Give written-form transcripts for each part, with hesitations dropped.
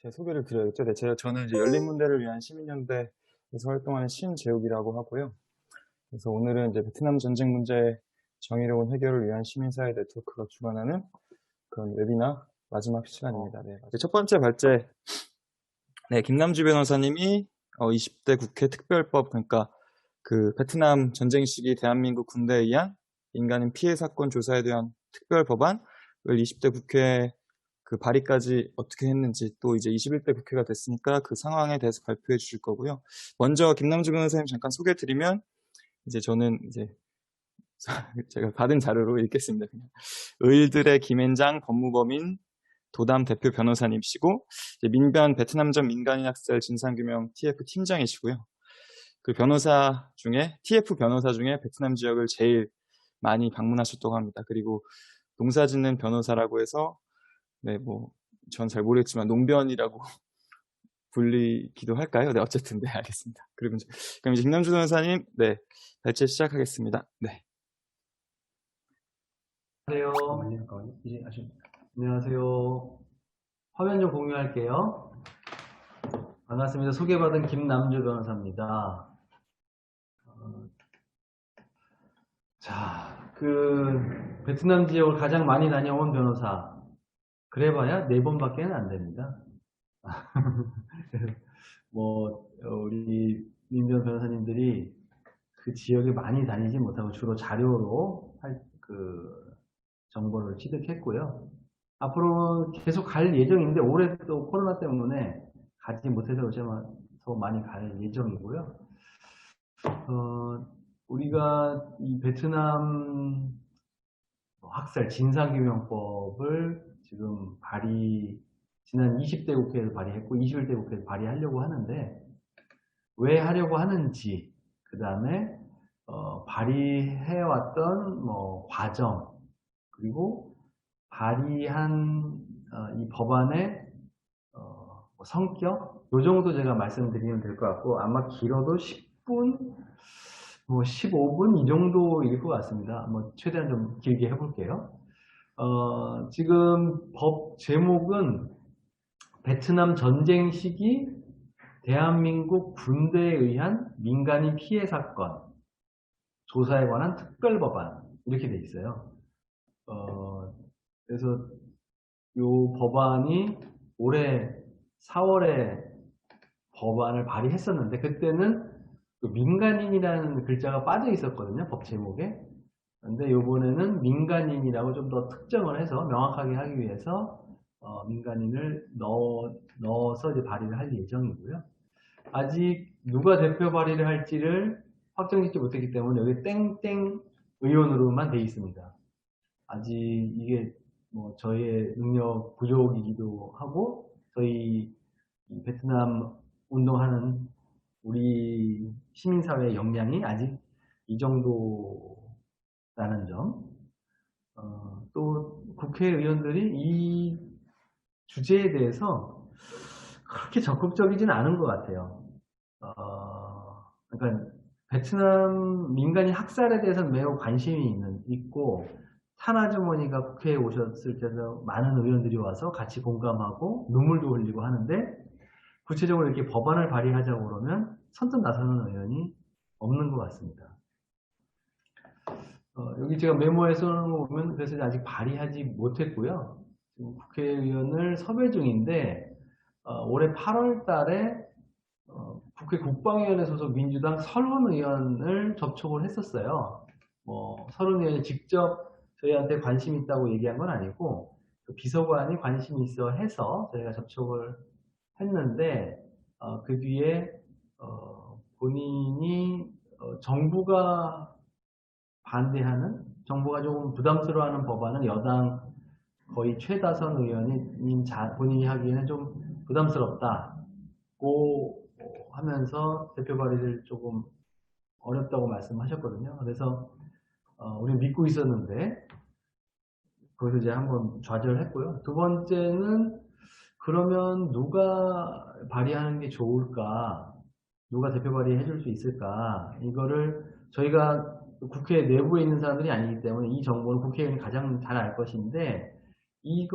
제 소개를 드려야겠죠. 네, 저는 이제 열린문대를 위한 시민연대에서 활동하는 신재욱이라고 하고요. 그래서 오늘은 이제 베트남 전쟁 문제 정의로운 해결을 위한 시민사회 네트워크가 주관하는 그런 웨비나 마지막 시간입니다. 네, 첫 번째 발제, 네, 김남주 변호사님이 20대 국회 특별법, 그러니까 그 베트남 전쟁 시기 대한민국 군대에 의한 민간인 피해 사건 조사에 대한 특별 법안을 20대 국회 그 발의까지 어떻게 했는지, 또 이제 21대 국회가 됐으니까 그 상황에 대해서 발표해 주실 거고요. 먼저 김남주 변호사님 잠깐 소개 드리면, 이제 저는 이제 제가 받은 자료로 읽겠습니다. 그냥. 의일들의 김앤장 법무법인 도담 대표 변호사님이시고, 이제 민변 베트남전 민간인 학살 진상규명 TF 팀장이시고요. 그 변호사 중에, TF 변호사 중에 베트남 지역을 제일 많이 방문하셨다고 합니다. 그리고 농사 짓는 변호사라고 해서, 네, 전 잘 모르겠지만 농변이라고 불리기도 할까요? 네, 어쨌든, 네, 알겠습니다. 그럼 이제 김남주 변호사님, 네, 발제 시작하겠습니다. 네. 안녕하세요. 안녕하세요. 화면 좀 공유할게요. 반갑습니다. 소개받은 김남주 변호사입니다. 베트남 지역을 가장 많이 다녀온 변호사. 그래봐야 4번밖에 안 됩니다. 우리 민변 변호사님들이 그 지역에 많이 다니지 못하고 주로 자료로 정보를 취득했고요. 앞으로 계속 갈 예정인데 올해 또 코로나 때문에 가지 못해서 더 많이 갈 예정이고요. 우리가 이 베트남 학살 진상규명법을 지금 지난 20대 국회에서 발의했고 21대 국회에서 발의하려고 하는데, 왜 하려고 하는지, 그 다음에 발의해왔던 과정, 그리고 발의한 이 법안의 성격, 요 정도 제가 말씀드리면 될 것 같고, 아마 길어도 10분, 15분 이 정도일 것 같습니다. 최대한 좀 길게 해볼게요. 지금 법 제목은 베트남 전쟁 시기 대한민국 군대에 의한 민간인 피해 사건 조사에 관한 특별법안, 이렇게 돼 있어요. 그래서 이 법안이 올해 4월에 법안을 발의했었는데, 그때는 민간인이라는 글자가 빠져 있었거든요, 법 제목에. 근데 이번에는 민간인이라고 좀 더 특정을 해서 명확하게 하기 위해서 민간인을 넣어서 이제 발의를 할 예정이고요. 아직 누가 대표 발의를 할지를 확정짓지 못했기 때문에 여기 땡땡 의원으로만 돼 있습니다. 아직 이게 저희의 능력 부족이기도 하고, 저희 베트남 운동하는 우리 시민사회의 역량이 아직 이 정도라는 점, 또 국회의원들이 이 주제에 대해서 그렇게 적극적이지는 않은 것 같아요. 그러니까 베트남 민간인 학살에 대해서는 매우 관심이 있고, 탄아주머니가 국회에 오셨을 때도 많은 의원들이 와서 같이 공감하고 눈물도 흘리고 하는데, 구체적으로 이렇게 법안을 발의하자고 그러면 선뜻 나서는 의원이 없는 것 같습니다. 여기 제가 메모에 써놓은 거 보면, 그래서 아직 발의하지 못했고요. 지금 국회의원을 섭외 중인데, 올해 8월 달에 국회 국방위원회 소속 민주당 설훈 의원을 접촉을 했었어요. 설훈 의원이 직접 저희한테 관심 있다고 얘기한 건 아니고, 그 비서관이 관심 있어 해서 저희가 접촉을 했는데, 그 뒤에 본인이 정부가 반대하는, 정부가 조금 부담스러워하는 법안을 여당 거의 최다선 의원이 본인이 하기에는 좀 부담스럽다고 하면서 대표 발의를 조금 어렵다고 말씀하셨거든요. 그래서 우리는 믿고 있었는데 거기서 이제 한번 좌절했고요. 두 번째는, 그러면 누가 발의하는 게 좋을까? 누가 대표 발의해 줄 수 있을까? 이거를 저희가 국회 내부에 있는 사람들이 아니기 때문에 이 정보는 국회의원이 가장 잘 알 것인데, 이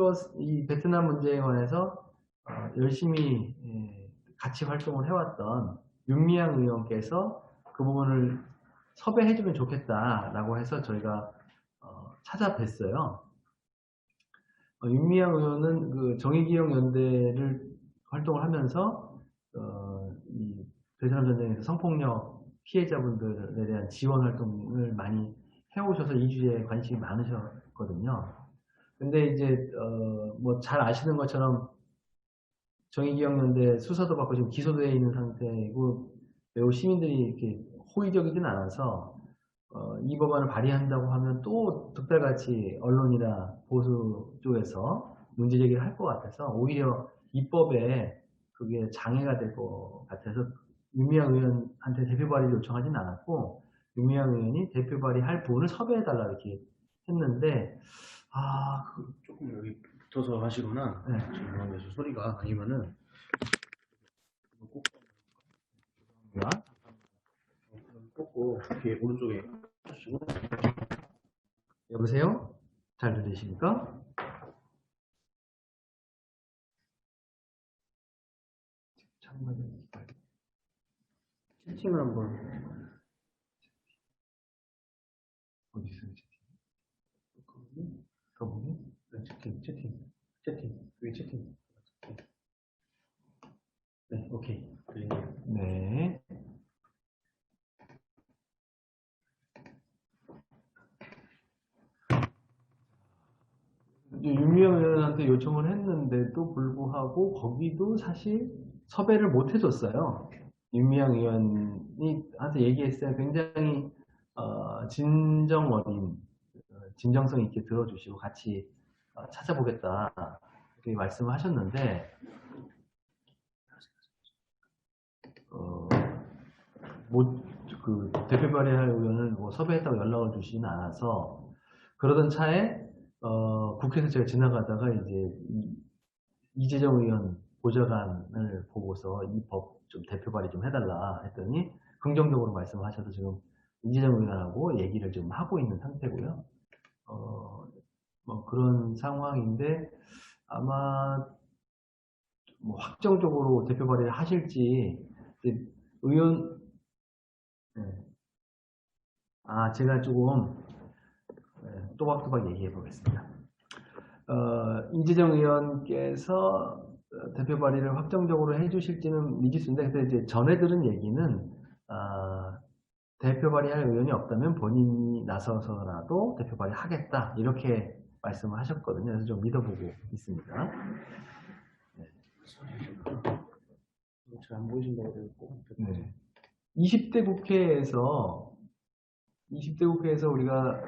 베트남 문제에 관해서 열심히 같이 활동을 해왔던 윤미향 의원께서 그 부분을 섭외해주면 좋겠다라고 해서 저희가 찾아뵀어요. 윤미향 의원은 그 정의기억연대를 활동을 하면서 이 베트남 전쟁에서 성폭력 피해자분들에 대한 지원 활동을 많이 해오셔서 이 주제에 관심이 많으셨거든요. 근데 이제 뭐 잘 아시는 것처럼 정의기억연대 수사도 받고 지금 기소되어 있는 상태이고 매우 시민들이 이렇게 호의적이진 않아서 이 법안을 발의한다고 하면 또 득달같이 언론이나 보수 쪽에서 문제 제기를 할 것 같아서 오히려 입법에 그게 장애가 될 것 같아서 윤미향 의원한테 대표 발의를 요청하진 않았고 윤미향 의원이 대표 발의할 분을 섭외해달라 이렇게 했는데 조금 여기 붙어서 하시거나 네. 죄송한데 소리가 아니면은 꼭 꽂고 이렇게 오른쪽에 하시고. 여보세요? 잘 들리십니까? 채팅을 한번. 어디 있어요? 거북이? 네, 채팅. 여기 채팅. 네, 오케이. 들리네요. 네. 윤미향 의원한테 요청을 했는데도 불구하고 거기도 사실 섭외를 못 해줬어요. 윤미향 의원이 한테 얘기했어요. 굉장히 진정 어린, 진정성 있게 들어주시고 같이 찾아보겠다 이렇게 말씀을 하셨는데 그 대표 발의할 의원을 뭐 섭외했다고 연락을 주시지는 않아서 그러던 차에 국회에서 제가 지나가다가 이제 이재정 의원 보좌관을 보고서 이 법 좀 대표 발의 좀 해달라 했더니 긍정적으로 말씀하셔서 지금 이재정 의원하고 얘기를 좀 하고 있는 상태고요. 뭐 그런 상황인데 아마 뭐 확정적으로 대표 발의를 하실지 의원 제가 조금 또박또박 얘기해 보겠습니다. 이재정 의원께서 대표 발의를 확정적으로 해주실지는 미지수인데, 근데 이제 전해 들은 얘기는 대표 발의할 의원이 없다면 본인이 나서서라도 대표 발의하겠다 이렇게 말씀을 하셨거든요. 그래서 좀 믿어보고 있습니다. 잘 안 보이신다고 그랬고. 네. 20대 국회에서 우리가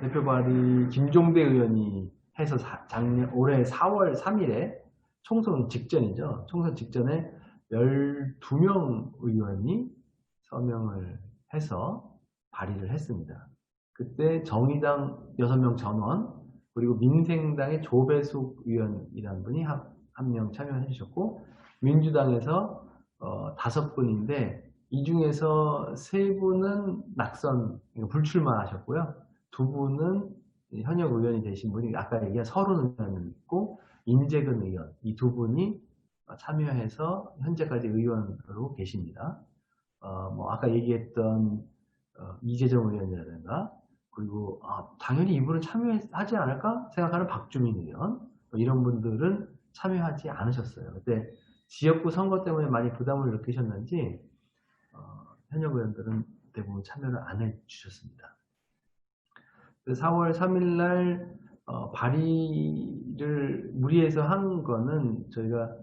대표 발의 김종대 의원이 해서 올해 4월 3일에 총선 직전이죠. 총선 직전에 12명 의원이 서명을 해서 발의를 했습니다. 그때 정의당 6명 전원 그리고 민생당의 조배숙 의원이라는 분이 한 명 참여해 주셨고 민주당에서 5분인데 이 중에서 3분은 낙선, 불출마하셨고요. 2분은 현역 의원이 되신 분이 아까 얘기한 서른 의원이 있고 임재근 의원, 이 2분이 참여해서 현재까지 의원으로 계십니다. 뭐 아까 얘기했던 이재정 의원이라든가 그리고 당연히 이분은 참여하지 않을까 생각하는 박주민 의원 이런 분들은 참여하지 않으셨어요. 그때 지역구 선거 때문에 많이 부담을 느끼셨는지 현역 의원들은 대부분 참여를 안 해주셨습니다. 4월 3일날 발의를 무리해서 한 거는 저희가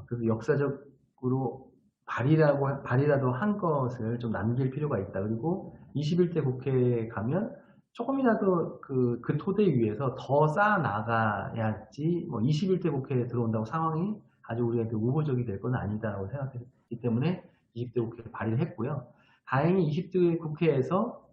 그래도 역사적으로 발의라도 한 것을 좀 남길 필요가 있다. 그리고 21대 국회에 가면 조금이라도 그 토대 위에서 더 쌓아 나가야지 뭐 21대 국회에 들어온다고 상황이 아주 우리한테 우호적이 될 건 아니다라고 생각했기 때문에 20대 국회에 발의를 했고요. 다행히 20대 국회에서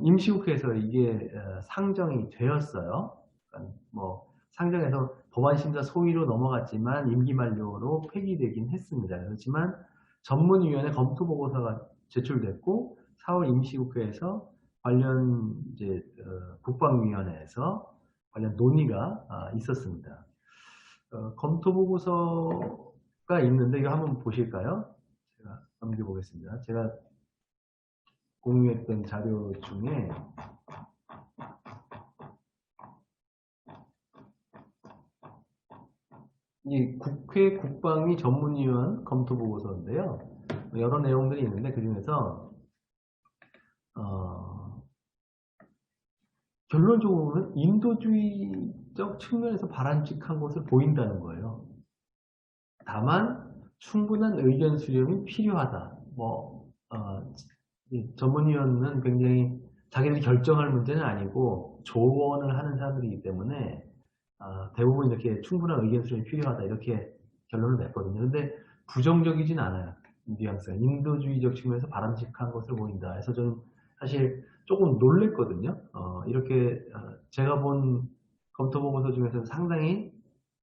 임시국회에서 이게 상정이 되었어요. 그러니까 뭐 상정해서 법안심사 소위로 넘어갔지만 임기 만료로 폐기되긴 했습니다. 그렇지만 전문위원회 검토보고서가 제출됐고 4월 임시국회에서 관련 이제 국방위원회에서 관련 논의가 있었습니다. 검토 보고서가 있는데 이거 한번 보실까요? 제가 넘겨보겠습니다. 제가 공유했던 자료 중에 이 국회 국방위 전문위원 검토 보고서인데요. 여러 내용들이 있는데 그 중에서 결론적으로는 인도주의적 측면에서 바람직한 것을 보인다는 거예요. 다만 충분한 의견 수렴이 필요하다. 이 전문위원은 굉장히 자기들이 결정할 문제는 아니고 조언을 하는 사람들이기 때문에 대부분 이렇게 충분한 의견 수렴이 필요하다 이렇게 결론을 냈거든요. 근데 부정적이진 않아요. 뉘앙스가 인도주의적 측면에서 바람직한 것을 보인다. 그래서 저는 사실 조금 놀랬거든요. 이렇게 제가 본 검토 보고서 중에서는 상당히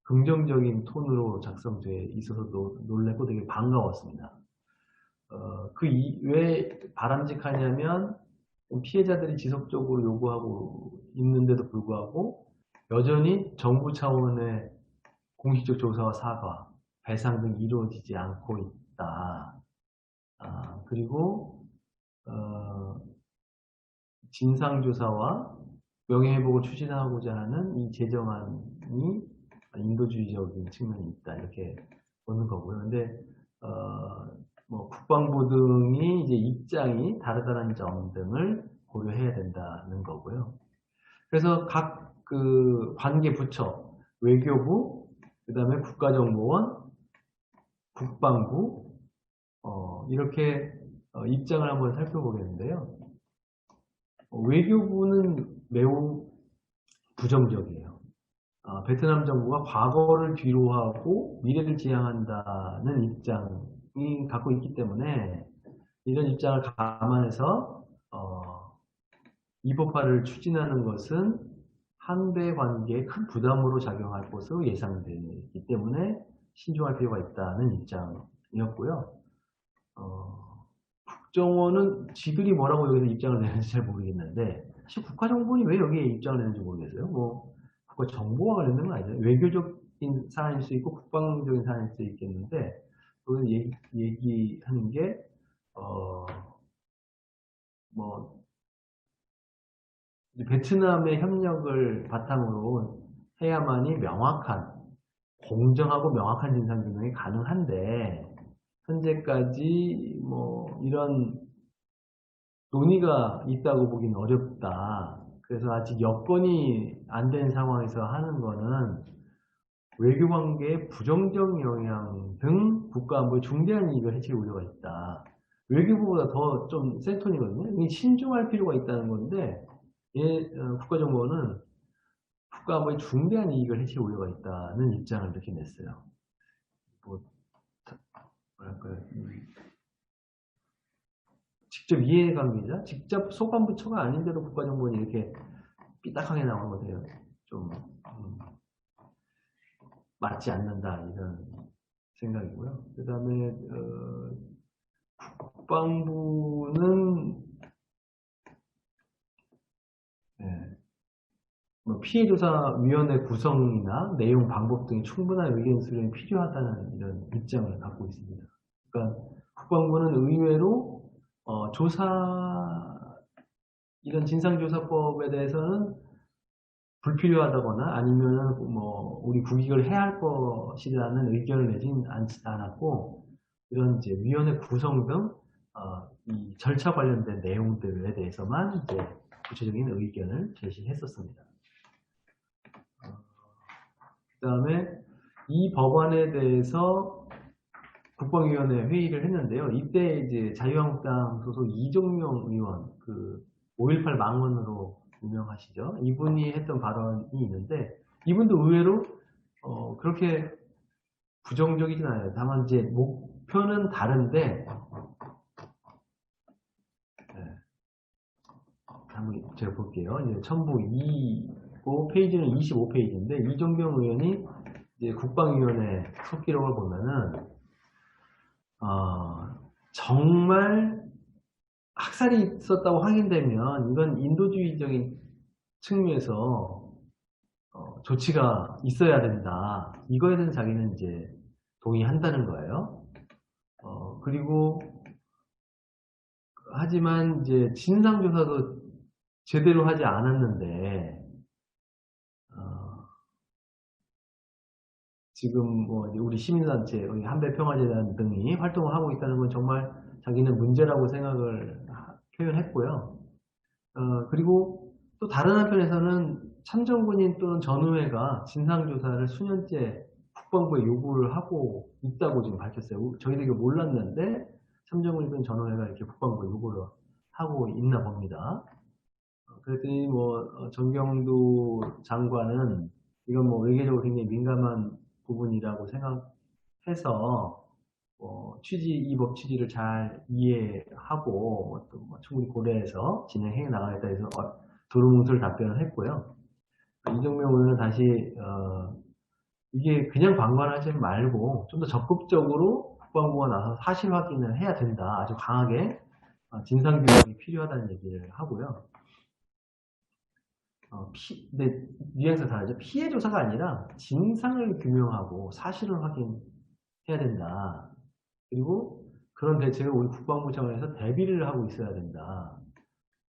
긍정적인 톤으로 작성돼 있어서 놀랬고 되게 반가웠습니다. 왜 바람직하냐면 피해자들이 지속적으로 요구하고 있는데도 불구하고 여전히 정부 차원의 공식적 조사와 사과, 배상 등이 이루어지지 않고 있다. 그리고 진상조사와 명예회복을 추진하고자 하는 이 제정안이 인도주의적인 측면이 있다 이렇게 보는 거고요. 근데 국방부 등이 이제 입장이 다르다는 점 등을 고려해야 된다는 거고요. 그래서 각 그 관계 부처, 외교부, 그 다음에 국가정보원, 국방부 이렇게 입장을 한번 살펴보겠는데요. 외교부는 매우 부정적이에요. 베트남 정부가 과거를 뒤로하고 미래를 지향한다는 입장이 갖고 있기 때문에 이런 입장을 감안해서 이법화를 추진하는 것은 한배 관계에 큰 부담으로 작용할 것으로 예상되기 때문에 신중할 필요가 있다는 입장이었고요. 국정원은 지들이 뭐라고 여기서 입장을 내는지 잘 모르겠는데 사실 국가정보원이 왜 여기에 입장을 내는지 모르겠어요. 국가정보와 관련된 건 아니죠. 외교적인 사안일 수 있고 국방적인 사안일 수 있겠는데 그걸 얘기하는 게 베트남의 협력을 바탕으로 해야만이 명확한 공정하고 명확한 진상규명이 가능한데 현재까지 이런 논의가 있다고 보기는 어렵다. 그래서 아직 여건이 안 된 상황에서 하는 거는 외교관계의 부정적 영향 등 국가안보에 중대한 이익을 해칠 우려가 있다. 외교부보다 더 좀 센 톤이거든요. 이게 신중할 필요가 있다는 건데 국가정보원은 국가안보에 중대한 이익을 해칠 우려가 있다는 입장을 이렇게 냈어요. 직접 이해관계자, 직접 소관부처가 아닌데도 국가정보원이 이렇게 삐딱하게 나오는 것들이 좀 맞지 않는다 이런 생각이고요. 그 다음에 국방부는 피해조사위원회 구성이나 내용 방법 등의 충분한 의견 수렴이 필요하다는 이런 입장을 갖고 있습니다. 그러니까 국방부는 의외로 이런 진상조사법에 대해서는 불필요하다거나 아니면 우리 국익을 해할 것이라는 의견을 내진 않았고 이런 이제 위원회 구성 등 이 절차 관련된 내용들에 대해서만 이제 구체적인 의견을 제시했었습니다. 그 다음에 이 법안에 대해서 국방위원회 회의를 했는데요. 이때 이제 자유한국당 소속 이종명 의원, 5.18 망언으로 유명하시죠. 이분이 했던 발언이 있는데, 이분도 의외로, 그렇게 부정적이진 않아요. 다만 이제 목표는 다른데, 한번 제가 볼게요. 이제 첨부 2고 페이지는 25페이지인데, 이종명 의원이 이제 국방위원회 속기록을 보면은, 정말 학살이 있었다고 확인되면 이건 인도주의적인 측면에서 조치가 있어야 된다. 이거에 대해서 자기는 이제 동의한다는 거예요. 그리고 하지만 이제 진상조사도 제대로 하지 않았는데 지금 뭐 우리 시민단체, 우리 한배평화재단 등이 활동을 하고 있다는 건 정말 자기는 문제라고 생각을 표현했고요. 그리고 또 다른 한편에서는 참전군인 또는 전우회가 진상조사를 수년째 국방부에 요구를 하고 있다고 지금 밝혔어요. 저희들이 몰랐는데 참전군인 또는 전우회가 이렇게 국방부에 요구를 하고 있나 봅니다. 그랬더니 뭐 정경도 장관은 이건 뭐 외교적으로 굉장히 민감한 부분이라고 생각해서 이 법 취지를 잘 이해하고 또 뭐 충분히 고려해서 진행해 나가겠다 해서 두루뭉술 답변을 했고요. 이정명 의원은 다시 이게 그냥 방관하지 말고 좀 더 적극적으로 국방부가 나서 사실 확인을 해야 된다. 아주 강하게 진상규명이 필요하다는 얘기를 하고요. 근데 뉘앙스가 다르죠. 피해 조사가 아니라 진상을 규명하고 사실을 확인해야 된다. 그리고 그런 대책을 우리 국방부 차원에서 대비를 하고 있어야 된다.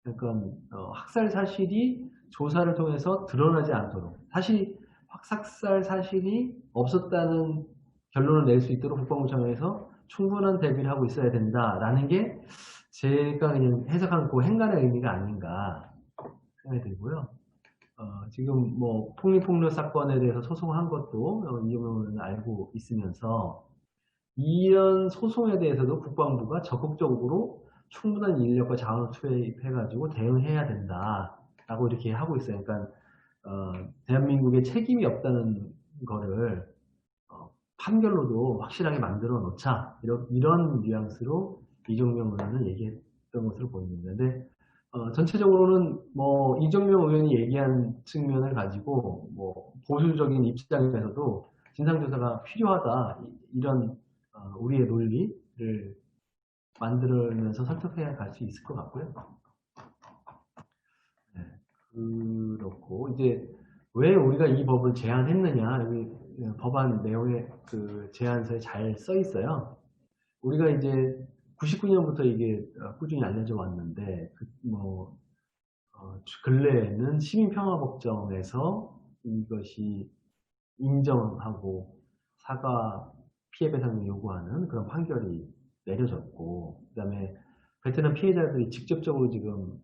그러니까 학살 사실이 조사를 통해서 드러나지 않도록 학살 사실이 없었다는 결론을 낼 수 있도록 국방부 차원에서 충분한 대비를 하고 있어야 된다라는 게 제가 그냥 해석한 그 행간의 의미가 아닌가 생각이 들고요. 지금 뭐 폭리폭력 사건에 대해서 소송한 것도 이정명 의원은 알고 있으면서 이런 소송에 대해서도 국방부가 적극적으로 충분한 인력과 자원을 투입해가지고 대응해야 된다라고 이렇게 하고 있어요. 그러니까 대한민국에 책임이 없다는 거를 판결로도 확실하게 만들어 놓자 이런 뉘앙스로 이정명 의원은 얘기했던 것으로 보입니다. 근데 전체적으로는 뭐 이정명 의원이 얘기한 측면을 가지고 뭐 보수적인 입장에서도 진상조사가 필요하다 이런 우리의 논리를 만들면서 설득해 갈 수 있을 것 같고요. 네, 그렇고 이제 왜 우리가 이 법을 제안했느냐 여기 법안 내용의 그 제안서에 잘 써 있어요. 우리가 이제 99년부터 이게 꾸준히 알려져 왔는데 근래에는 시민평화법정에서 이것이 인정하고 사과 피해배상을 요구하는 그런 판결이 내려졌고 그 다음에 베트남 피해자들이 직접적으로 지금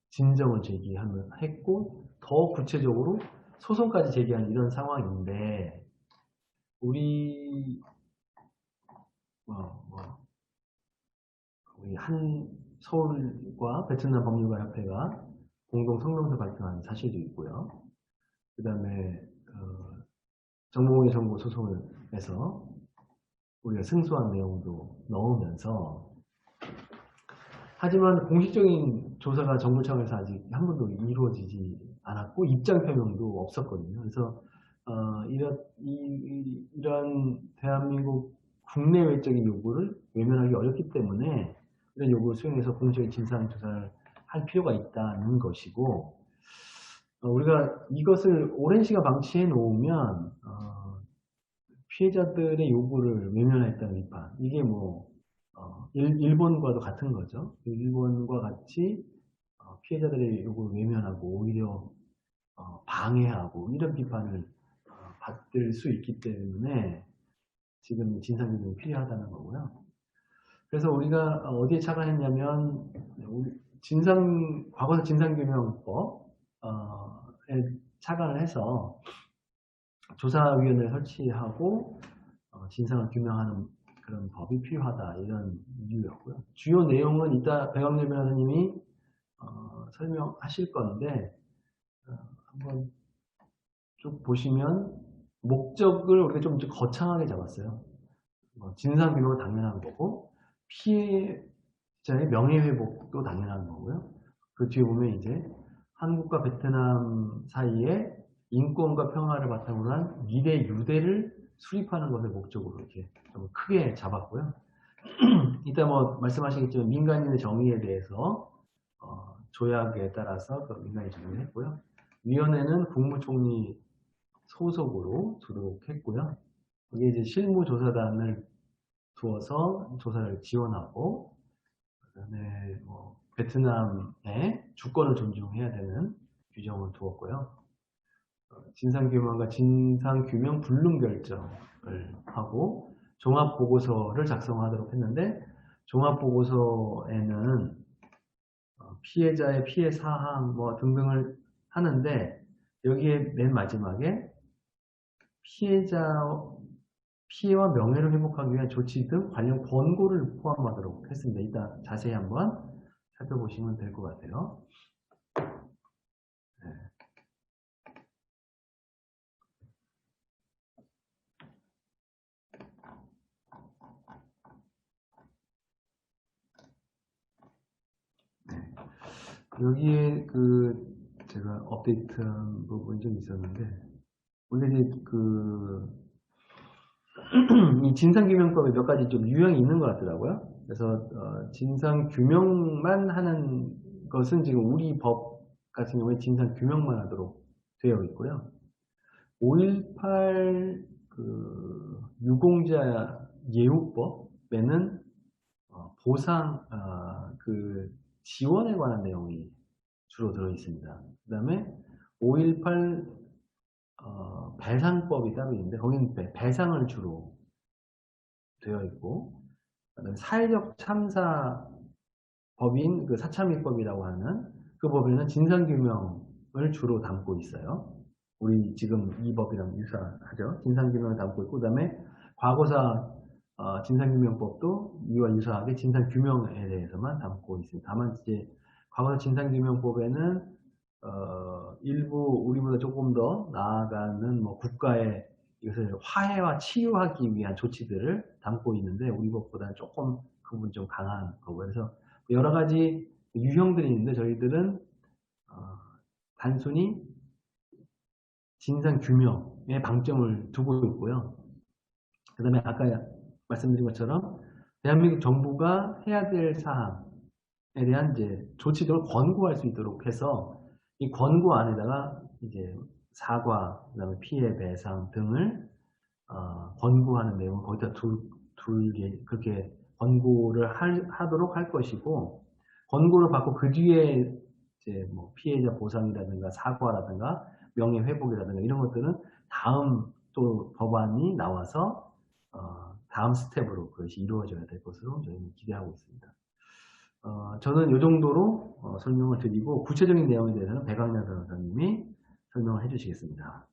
진정을 제기했고 더 구체적으로 소송까지 제기한 이런 상황인데 우리 한 서울과 베트남 법률가협회가 공동 성명서 발표한 사실도 있고요. 그 다음에 정몽의 정부 소송을 해서 우리가 승소한 내용도 넣으면서 하지만 공식적인 조사가 정부 차원에서 아직 한 번도 이루어지지 않았고 입장 표명도 없었거든요. 그래서 이런 대한민국 국내 외적인 요구를 외면하기 어렵기 때문에 이런 요구를 수용해서 공식적인 진상조사를 할 필요가 있다는 것이고 우리가 이것을 오랜 시간 방치해 놓으면 피해자들의 요구를 외면했다는 비판 이게 뭐 일본과도 같은 거죠. 일본과 같이 피해자들의 요구를 외면하고 오히려 방해하고 이런 비판을 받을 수 있기 때문에 지금 진상규명이 필요하다는 거고요. 그래서 우리가 어디에 착안했냐면 과거사 진상규명법에 착안을 해서 조사위원회를 설치하고 진상을 규명하는 그런 법이 필요하다 이런 이유였고요. 주요 내용은 이따 백악렬 변호사님이 설명하실 건데 한번 쭉 보시면 목적을 우리가 좀 거창하게 잡았어요. 진상규명은 당연한 거고 피해자의 명예회복도 당연한 거고요. 그 뒤에 보면 이제 한국과 베트남 사이에 인권과 평화를 바탕으로 한 미래 유대를 수립하는 것을 목적으로 이렇게 좀 크게 잡았고요. 이따 뭐 말씀하시겠지만 민간인의 정의에 대해서 조약에 따라서 그 민간인 정의를 했고요. 위원회는 국무총리 소속으로 두도록 했고요. 이게 이제 실무조사단을 두어서 조사를 지원하고, 그다음에 뭐 베트남의 주권을 존중해야 되는 규정을 두었고요. 진상규명과 진상규명 불능 결정을 하고 종합보고서를 작성하도록 했는데, 종합보고서에는 피해자의 피해 사항 뭐 등등을 하는데, 여기에 맨 마지막에 피해와 명예를 회복하기 위한 조치 등 관련 권고를 포함하도록 했습니다. 이따 자세히 한번 살펴보시면 될 것 같아요. 네. 여기에 제가 업데이트한 부분이 좀 있었는데, 원래 이제 이 진상규명법에 몇 가지 좀 유형이 있는 것 같더라고요. 그래서 진상규명만 하는 것은 지금 우리 법 같은 경우에 진상규명만 하도록 되어 있고요. 5.18 유공자 예우법에는 보상 지원에 관한 내용이 주로 들어 있습니다. 그 다음에 5.18 배상법이 따로 있는데, 거기는 배상을 주로 되어 있고, 그다음에 사회적 참사 법인 사참위법이라고 하는 그 법에는 진상규명을 주로 담고 있어요. 우리 지금 이 법이랑 유사하죠. 진상규명을 담고 있고, 그 다음에 과거사 진상규명법도 이와 유사하게 진상규명에 대해서만 담고 있습니다. 다만 이제 과거사 진상규명법에는 일부 우리보다 조금 더 나아가는 뭐 국가의 이것을 화해와 치유하기 위한 조치들을 담고 있는데, 우리 법보다는 조금 그 부분 좀 강한 거고, 그래서 여러 가지 유형들이 있는데, 저희들은 단순히 진상규명에 방점을 두고 있고요. 그 다음에 아까 말씀드린 것처럼 대한민국 정부가 해야 될 사항에 대한 이제 조치들을 권고할 수 있도록 해서, 이 권고 안에다가 이제 사과, 그다음에 피해 배상 등을 권고하는 내용을 거기다 그렇게 권고를 하도록 할 것이고, 권고를 받고 그 뒤에 이제 뭐 피해자 보상이라든가 사과라든가 명예 회복이라든가 이런 것들은 다음 또 법안이 나와서 다음 스텝으로 그것이 이루어져야 될 것으로 저희는 기대하고 있습니다. 저는 이 정도로 설명을 드리고, 구체적인 내용에 대해서는 백학년 변호사님이 설명을 해주시겠습니다.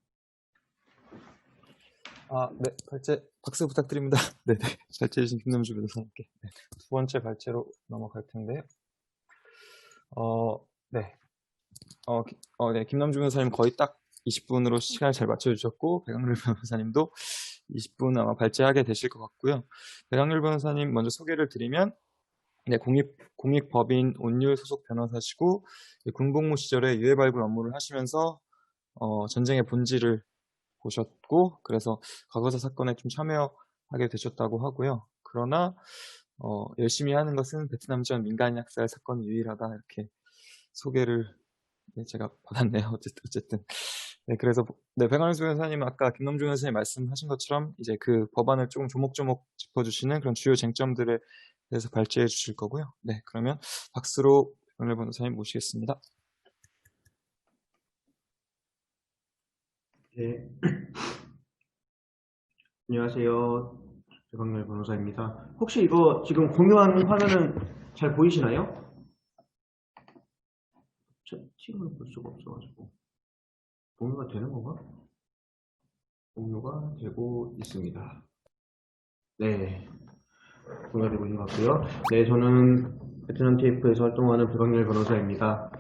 네, 발제 박수 부탁드립니다. 네네, 발제해주신 김남주 변호사님께 두 번째 발제로 넘어갈 텐데요. 네, 네, 김남주 변호사님 거의 딱 20분으로 시간을 잘 맞춰주셨고, 백학렬 변호사님도 20분 아마 발제하게 되실 것 같고요. 백학렬 변호사님 먼저 소개를 드리면, 네, 공익법인 온율 소속 변호사시고, 군복무 시절에 유해 발굴 업무를 하시면서 전쟁의 본질을 보셨고, 그래서 과거사 사건에 좀 참여하게 되셨다고 하고요. 그러나 열심히 하는 것은 베트남 전 민간 학살 사건이 유일하다, 이렇게 소개를 제가 받았네요. 어쨌든. 네, 그래서 네, 백학렬 변호사님은 아까 김남주 변호사님 말씀하신 것처럼 이제 그 법안을 조금 조목조목 짚어주시는 그런 주요 쟁점들에 대해서 발제해 주실 거고요. 네, 그러면 박수로 백학렬 변호사님 모시겠습니다. 네. 안녕하세요. 백학렬 변호사입니다. 혹시 이거 지금 공유한 화면은 잘 보이시나요? 채팅을 볼 수가 없어가지고. 공유가 되는 건가? 공유가 되고 있습니다. 네. 공유가 되고 있는 것 같고요. 네, 저는 베트남 TF에서 활동하는 백학렬 변호사입니다.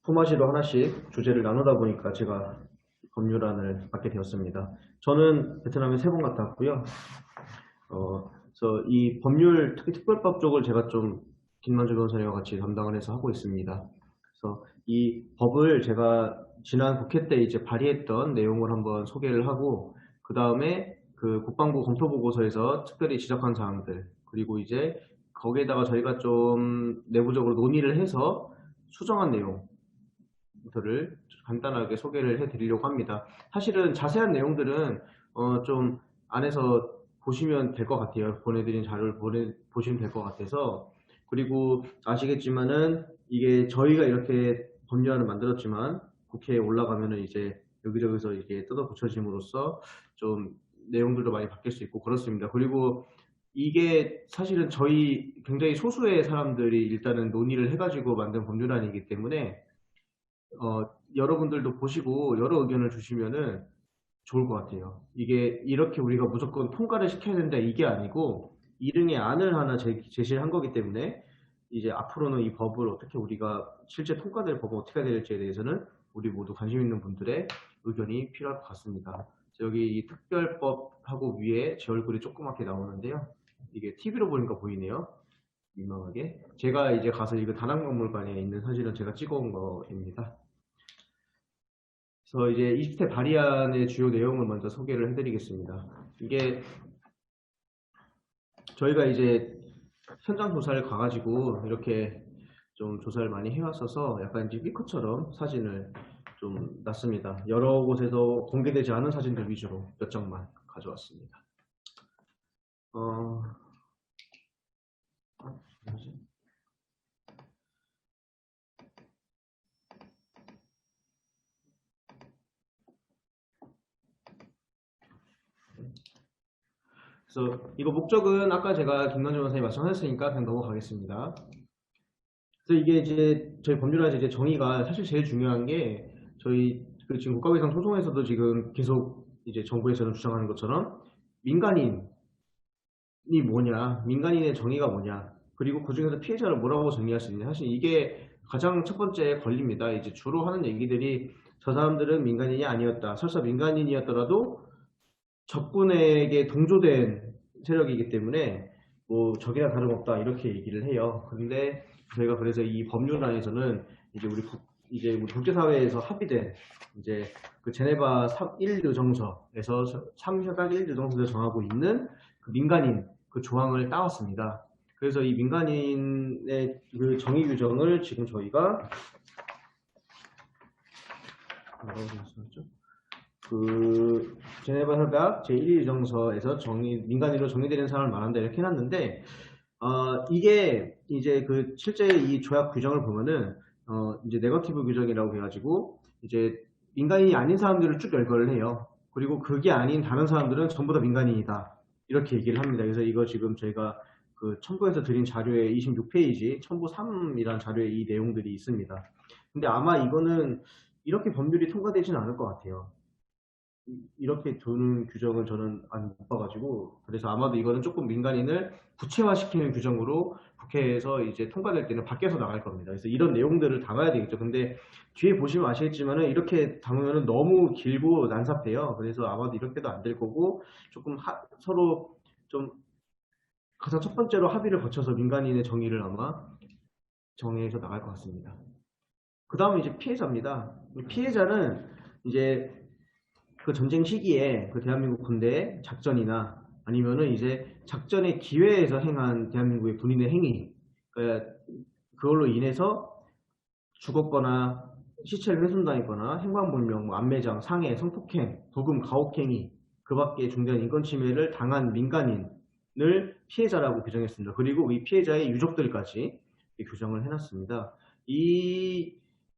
품앗이로 하나씩 주제를 나누다 보니까 제가 법률안을 맡게 되었습니다. 저는 베트남에 3번 갔다 왔고요. 그래서 이 법률 특별법 쪽을 제가 좀 김남주 변호사님과 같이 담당을 해서 하고 있습니다. 그래서 이 법을 제가 지난 국회 때 이제 발의했던 내용을 한번 소개를 하고, 그 다음에 그 국방부 검토보고서에서 특별히 지적한 사항들, 그리고 이제 거기에다가 저희가 좀 내부적으로 논의를 해서 수정한 내용, 내용들을 간단하게 소개를 해드리려고 합니다. 사실은 자세한 내용들은 좀 안에서 보시면 될 것 같아요. 보내드린 자료를 보시면 될 것 같아서. 그리고 아시겠지만은 이게 저희가 이렇게 법률안을 만들었지만 국회에 올라가면은 이제 여기저기서 이게 뜯어 고쳐짐으로써 좀 내용들도 많이 바뀔 수 있고 그렇습니다. 그리고 이게 사실은 저희 굉장히 소수의 사람들이 일단은 논의를 해가지고 만든 법률안이기 때문에 여러분들도 보시고 여러 의견을 주시면은 좋을 것 같아요. 이게 이렇게 우리가 무조건 통과를 시켜야 된다 이게 아니고 일흥의 안을 하나 제시를 한 거기 때문에 이제 앞으로는 이 법을 어떻게 우리가 실제 통과될 법을 어떻게 해야 될지에 대해서는 우리 모두 관심 있는 분들의 의견이 필요할 것 같습니다. 여기 이 특별법하고 위에 제 얼굴이 조그맣게 나오는데요. 이게 TV로 보니까 보이네요. 민망하게. 제가 이제 가서 이거 다락박물관에 있는 사진은 제가 찍어온 거입니다. 그래서 이제 20대 발의안의 주요 내용을 먼저 소개를 해드리겠습니다. 이게 저희가 이제 현장 조사를 가가지고 이렇게 좀 조사를 많이 해왔어서 약간 이제 피커처럼 사진을 좀 놨습니다. 여러 곳에서 공개되지 않은 사진들 위주로 몇 장만 가져왔습니다. 그래서 이거 목적은 아까 제가 김남준 원사님이 말씀하셨으니까 그냥 넘어가겠습니다. 그래서 이게 이제 저희 법률안에서 이제 정의가 사실 제일 중요한 게 저희 지금 국가배상 소송에서도 지금 계속 이제 정부에서는 주장하는 것처럼 민간인이 뭐냐, 민간인의 정의가 뭐냐, 그리고 그 중에서 피해자를 뭐라고 정의할 수 있냐. 사실 이게 가장 첫 번째 권리입니다. 이제 주로 하는 얘기들이 저 사람들은 민간인이 아니었다. 설사 민간인이었더라도 적군에게 동조된 세력이기 때문에 뭐 적이나 다름없다 이렇게 얘기를 해요. 그런데 저희가 그래서 이 법률안에서는 이제 우리 국제사회에서 합의된 이제 그 제네바 1유정서에서 3협약 1유정서에서 정하고 있는 그 민간인 그 조항을 따왔습니다. 그래서 이 민간인의 그 정의 규정을 지금 저희가 그 제네바 협약 제1유정서에서 민간인으로 정의되는 사람을 말한다 이렇게 해놨는데 이게 이제 그 실제 이 조약 규정을 보면은 이제 네거티브 규정이라고 해가지고 이제 민간인이 아닌 사람들을 쭉 열거를 해요. 그리고 그게 아닌 다른 사람들은 전부 다 민간인이다 이렇게 얘기를 합니다. 그래서 이거 지금 저희가 그 첨부해서 드린 자료의 26페이지 첨부 3이라는 자료에 이 내용들이 있습니다. 근데 아마 이거는 이렇게 법률이 통과되지는 않을 것 같아요. 이렇게 두는 규정을 저는 못 봐가지고 그래서 아마도 이거는 조금 민간인을 구체화시키는 규정으로 국회에서 이제 통과될 때는 밖에서 나갈 겁니다. 그래서 이런 내용들을 담아야 되겠죠. 근데 뒤에 보시면 아시겠지만은 이렇게 담으면은 너무 길고 난삽해요. 그래서 아마도 이렇게도 안 될 거고 조금 서로 좀 가장 첫 번째로 합의를 거쳐서 민간인의 정의를 아마 정해서 나갈 것 같습니다. 그 다음은 이제 피해자입니다. 피해자는 이제 그 전쟁 시기에 그 대한민국 군대의 작전이나 아니면은 이제 작전의 기회에서 행한 대한민국의 군인의 행위, 그러니까 그걸로 인해서 죽었거나 시체를 훼손당했거나 행방불명, 뭐 안매장, 상해, 성폭행, 도금, 가혹행위, 그 밖에 중대한 인권침해를 당한 민간인을 피해자라고 규정했습니다. 그리고 이 피해자의 유족들까지 규정을 해놨습니다.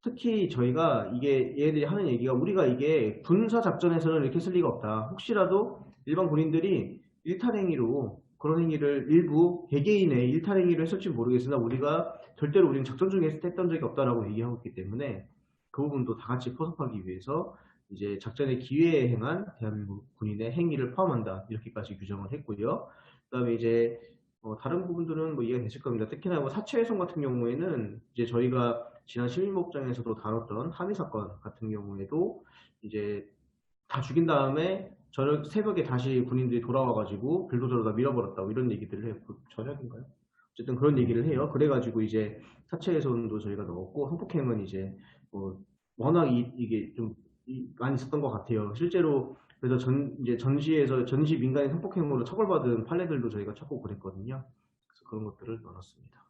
특히 저희가 이게 얘네들이 하는 얘기가 우리가 이게 군사작전에서는 이렇게 쓸 리가 없다. 혹시라도 일반 군인들이 일탈행위로 그런 행위를 일부 개개인의 일탈행위를 했을지 모르겠으나 우리가 절대로 우리는 작전 중에 했던 적이 없다라고 얘기하고 있기 때문에 그 부분도 다 같이 포섭하기 위해서 이제 작전의 기회에 행한 대한민국 군인의 행위를 포함한다. 이렇게까지 규정을 했고요. 그 다음에 이제 다른 부분들은 뭐 이해가 되실 겁니다. 특히나 뭐 사체훼손 같은 경우에는 이제 저희가 지난 시민복장에서도 다뤘던 한의 사건 같은 경우에도 이제 다 죽인 다음에 저녁 새벽에 다시 군인들이 돌아와가지고 빌도저로 다 밀어버렸다고 이런 얘기들을 해요. 저녁인가요? 어쨌든 그런 얘기를 해요. 그래가지고 이제 사체훼손도 저희가 넣었고 성폭행은 이제 뭐 워낙 이게 좀 많이 있었던 것 같아요. 실제로 그래서 전시 민간인 성폭행으로 처벌받은 판례들도 저희가 찾고 그랬거든요. 그래서 그런 것들을 넣었습니다.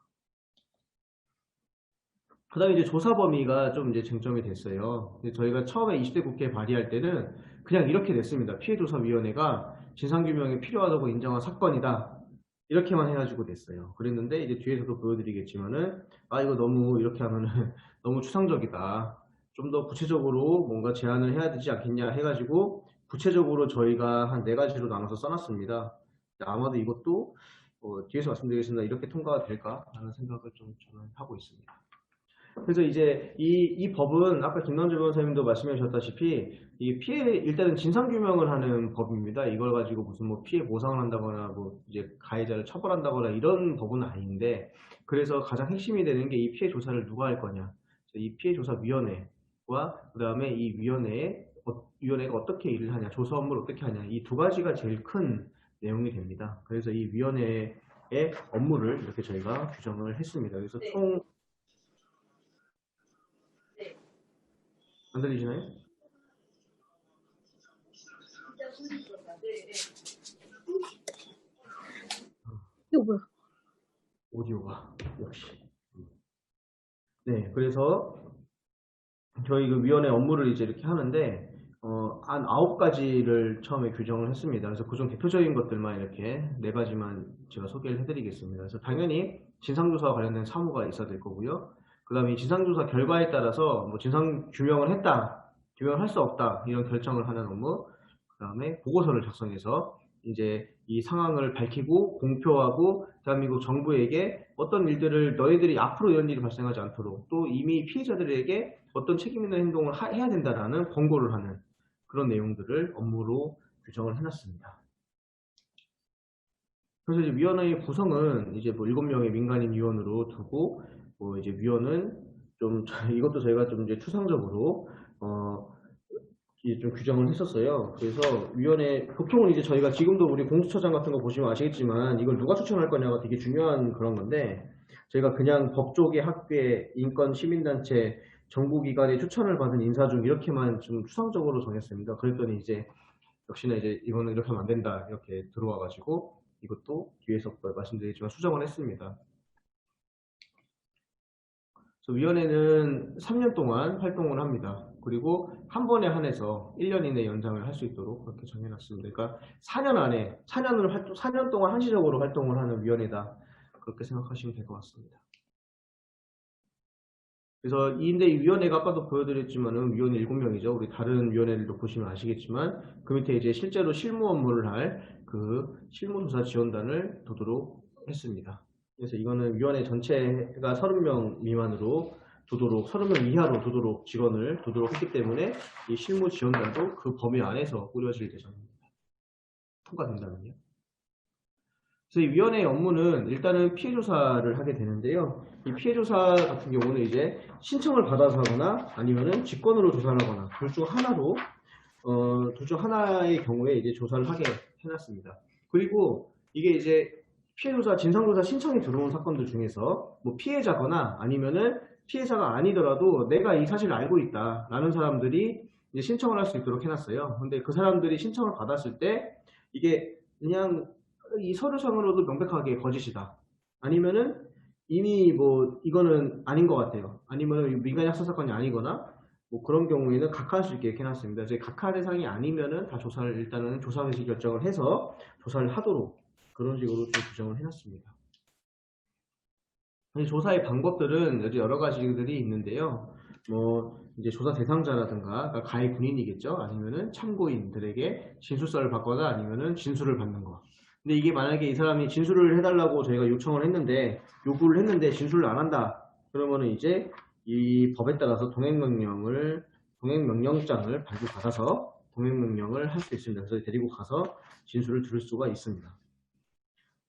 그 다음에 이제 조사 범위가 좀 이제 쟁점이 됐어요. 근데 저희가 처음에 20대 국회 발의할 때는 그냥 이렇게 냈습니다. 피해조사위원회가 진상규명이 필요하다고 인정한 사건이다. 이렇게만 해가지고 냈어요. 그랬는데 이제 뒤에서도 보여드리겠지만은 이거 너무 이렇게 하면은 너무 추상적이다. 좀 더 구체적으로 뭔가 제안을 해야 되지 않겠냐 해가지고 구체적으로 저희가 한 4가지로 나눠서 써놨습니다. 아마도 이것도 뒤에서 말씀드리겠습니다. 이렇게 통과가 될까라는 생각을 좀 저는 하고 있습니다. 그래서 이제 이 법은 아까 김남주 변호사님도 말씀해 주셨다시피 이 일단은 진상규명을 하는 법입니다. 이걸 가지고 무슨 뭐 피해 보상을 한다거나 뭐 이제 가해자를 처벌한다거나 이런 법은 아닌데, 그래서 가장 핵심이 되는 게 이 피해 조사를 누가 할 거냐. 이 피해 조사 위원회와 그 다음에 이 위원회가 어떻게 일을 하냐, 조사 업무를 어떻게 하냐, 이 2가지가 제일 큰 내용이 됩니다. 그래서 이 위원회의 업무를 이렇게 저희가 규정을 했습니다. 그래서 네. 총 안 들리시나요? 이거 뭐야? 오디오가 역시. 네, 그래서 저희 그 위원회 업무를 이제 이렇게 하는데 한 9가지를 처음에 규정을 했습니다. 그래서 그중 대표적인 것들만 이렇게 4가지만 제가 소개를 해드리겠습니다. 그래서 당연히 진상조사와 관련된 사무가 있어야 될 거고요. 그 다음에 진상조사 결과에 따라서 뭐 진상 규명을 했다, 규명할 수 없다 이런 결정을 하는 업무. 그 다음에 보고서를 작성해서 이제 이 상황을 밝히고 공표하고 대한민국 정부에게 어떤 일들을 너희들이 앞으로 이런 일이 발생하지 않도록, 또 이미 피해자들에게 어떤 책임 있는 행동을 해야 된다라는 권고를 하는 그런 내용들을 업무로 규정을 해놨습니다. 그래서 이제 위원회의 구성은 이제 뭐 7명의 민간인 위원으로 두고, 뭐 이제 위원은 좀 이것도 저희가 좀 이제 추상적으로 좀 규정을 했었어요. 그래서 위원회 보통은 이제 저희가 지금도 우리 공수처장 같은 거 보시면 아시겠지만 이걸 누가 추천할 거냐가 되게 중요한 그런 건데, 저희가 그냥 법조계, 학계, 인권, 시민단체, 정부기관의 추천을 받은 인사 중 이렇게만 좀 추상적으로 정했습니다. 그랬더니 이제 역시나 이제 이거는 이렇게 하면 안 된다 이렇게 들어와가지고 이것도 뒤에서 말씀드리겠지만 수정을 했습니다. 그래서 위원회는 3년 동안 활동을 합니다. 그리고 한 번에 한해서 1년 이내 연장을 할 수 있도록 그렇게 정해놨습니다. 그러니까 4년 동안 한시적으로 활동을 하는 위원회다, 그렇게 생각하시면 될 것 같습니다. 그래서 이 위원회가 아까도 보여드렸지만은 위원회 7명이죠. 우리 다른 위원회들도 보시면 아시겠지만 그 밑에 이제 실제로 실무 업무를 할 그 실무조사 지원단을 두도록 했습니다. 그래서 이거는 위원회 전체가 30명 미만으로 두도록, 30명 이하로 두도록 직원을 두도록 했기 때문에 이 실무 지원단도 그 범위 안에서 꾸려질 예정입니다. 통과된다면요. 그래서 이 위원회의 업무는 일단은 피해 조사를 하게 되는데요. 이 피해 조사 같은 경우는 이제 신청을 받아서 하거나 아니면은 직권으로 조사를 하거나 둘 중 하나의 경우에 이제 조사를 하게 해놨습니다. 그리고 이게 이제 피해 조사, 진상 조사 신청이 들어온 사건들 중에서 뭐 피해자거나 아니면은 피해자가 아니더라도 내가 이 사실을 알고 있다 라는 사람들이 이제 신청을 할 수 있도록 해놨어요. 근데 그 사람들이 신청을 받았을 때 이게 그냥 이 서류상으로도 명백하게 거짓이다, 아니면은 이미 뭐 이거는 아닌 것 같아요, 아니면은 민간 학살 사건이 아니거나 뭐 그런 경우에는 각하할 수 있게 해놨습니다. 이제 각하 대상이 아니면은 다 조사를 일단은 조사 개시 결정을 해서 조사를 하도록 그런 식으로 좀 규정을 해놨습니다. 조사의 방법들은 여러 가지들이 있는데요. 뭐 이제 조사 대상자라든가 그러니까 가해 군인이겠죠. 아니면은 참고인들에게 진술서를 받거나 아니면은 진술을 받는 거. 근데 이게 만약에 이 사람이 진술을 해달라고 저희가 요구를 했는데 진술을 안 한다. 그러면은 이제 이 법에 따라서 동행명령장을 발부받아서 동행명령을 할 수 있습니다. 그래서 데리고 가서 진술을 들을 수가 있습니다.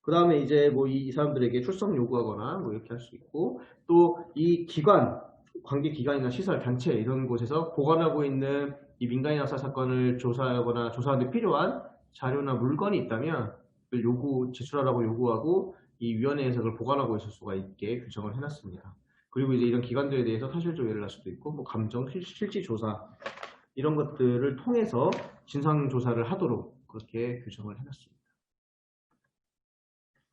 그 다음에 이제 뭐 이 사람들에게 출석 요구하거나 뭐 이렇게 할 수 있고, 또 이 기관, 관계 기관이나 시설, 단체 이런 곳에서 보관하고 있는 이 민간인 학살 사건을 조사하거나 조사하는 데 필요한 자료나 물건이 있다면 그걸 제출하라고 요구하고 이 위원회에서 그걸 보관하고 있을 수가 있게 규정을 해놨습니다. 그리고 이제 이런 기관들에 대해서 사실 조회를 할 수도 있고, 뭐 감정, 실질 조사 이런 것들을 통해서 진상 조사를 하도록 그렇게 규정을 해놨습니다.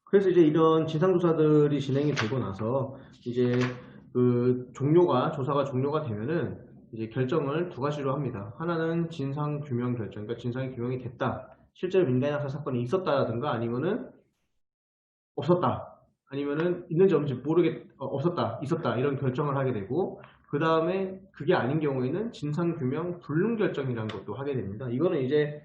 그래서 이제 이런 진상조사들이 진행이 되고 나서 이제 조사가 종료가 되면은 이제 결정을 두 가지로 합니다. 하나는 진상규명 결정, 그러니까 진상이 규명이 됐다. 실제로 민간학살 사건이 있었다라든가 아니면은 없었다. 아니면은 있는지 없는지 없었다, 있었다 이런 결정을 하게 되고 그 다음에 그게 아닌 경우에는 진상규명 불능 결정이라는 것도 하게 됩니다. 이거는 이제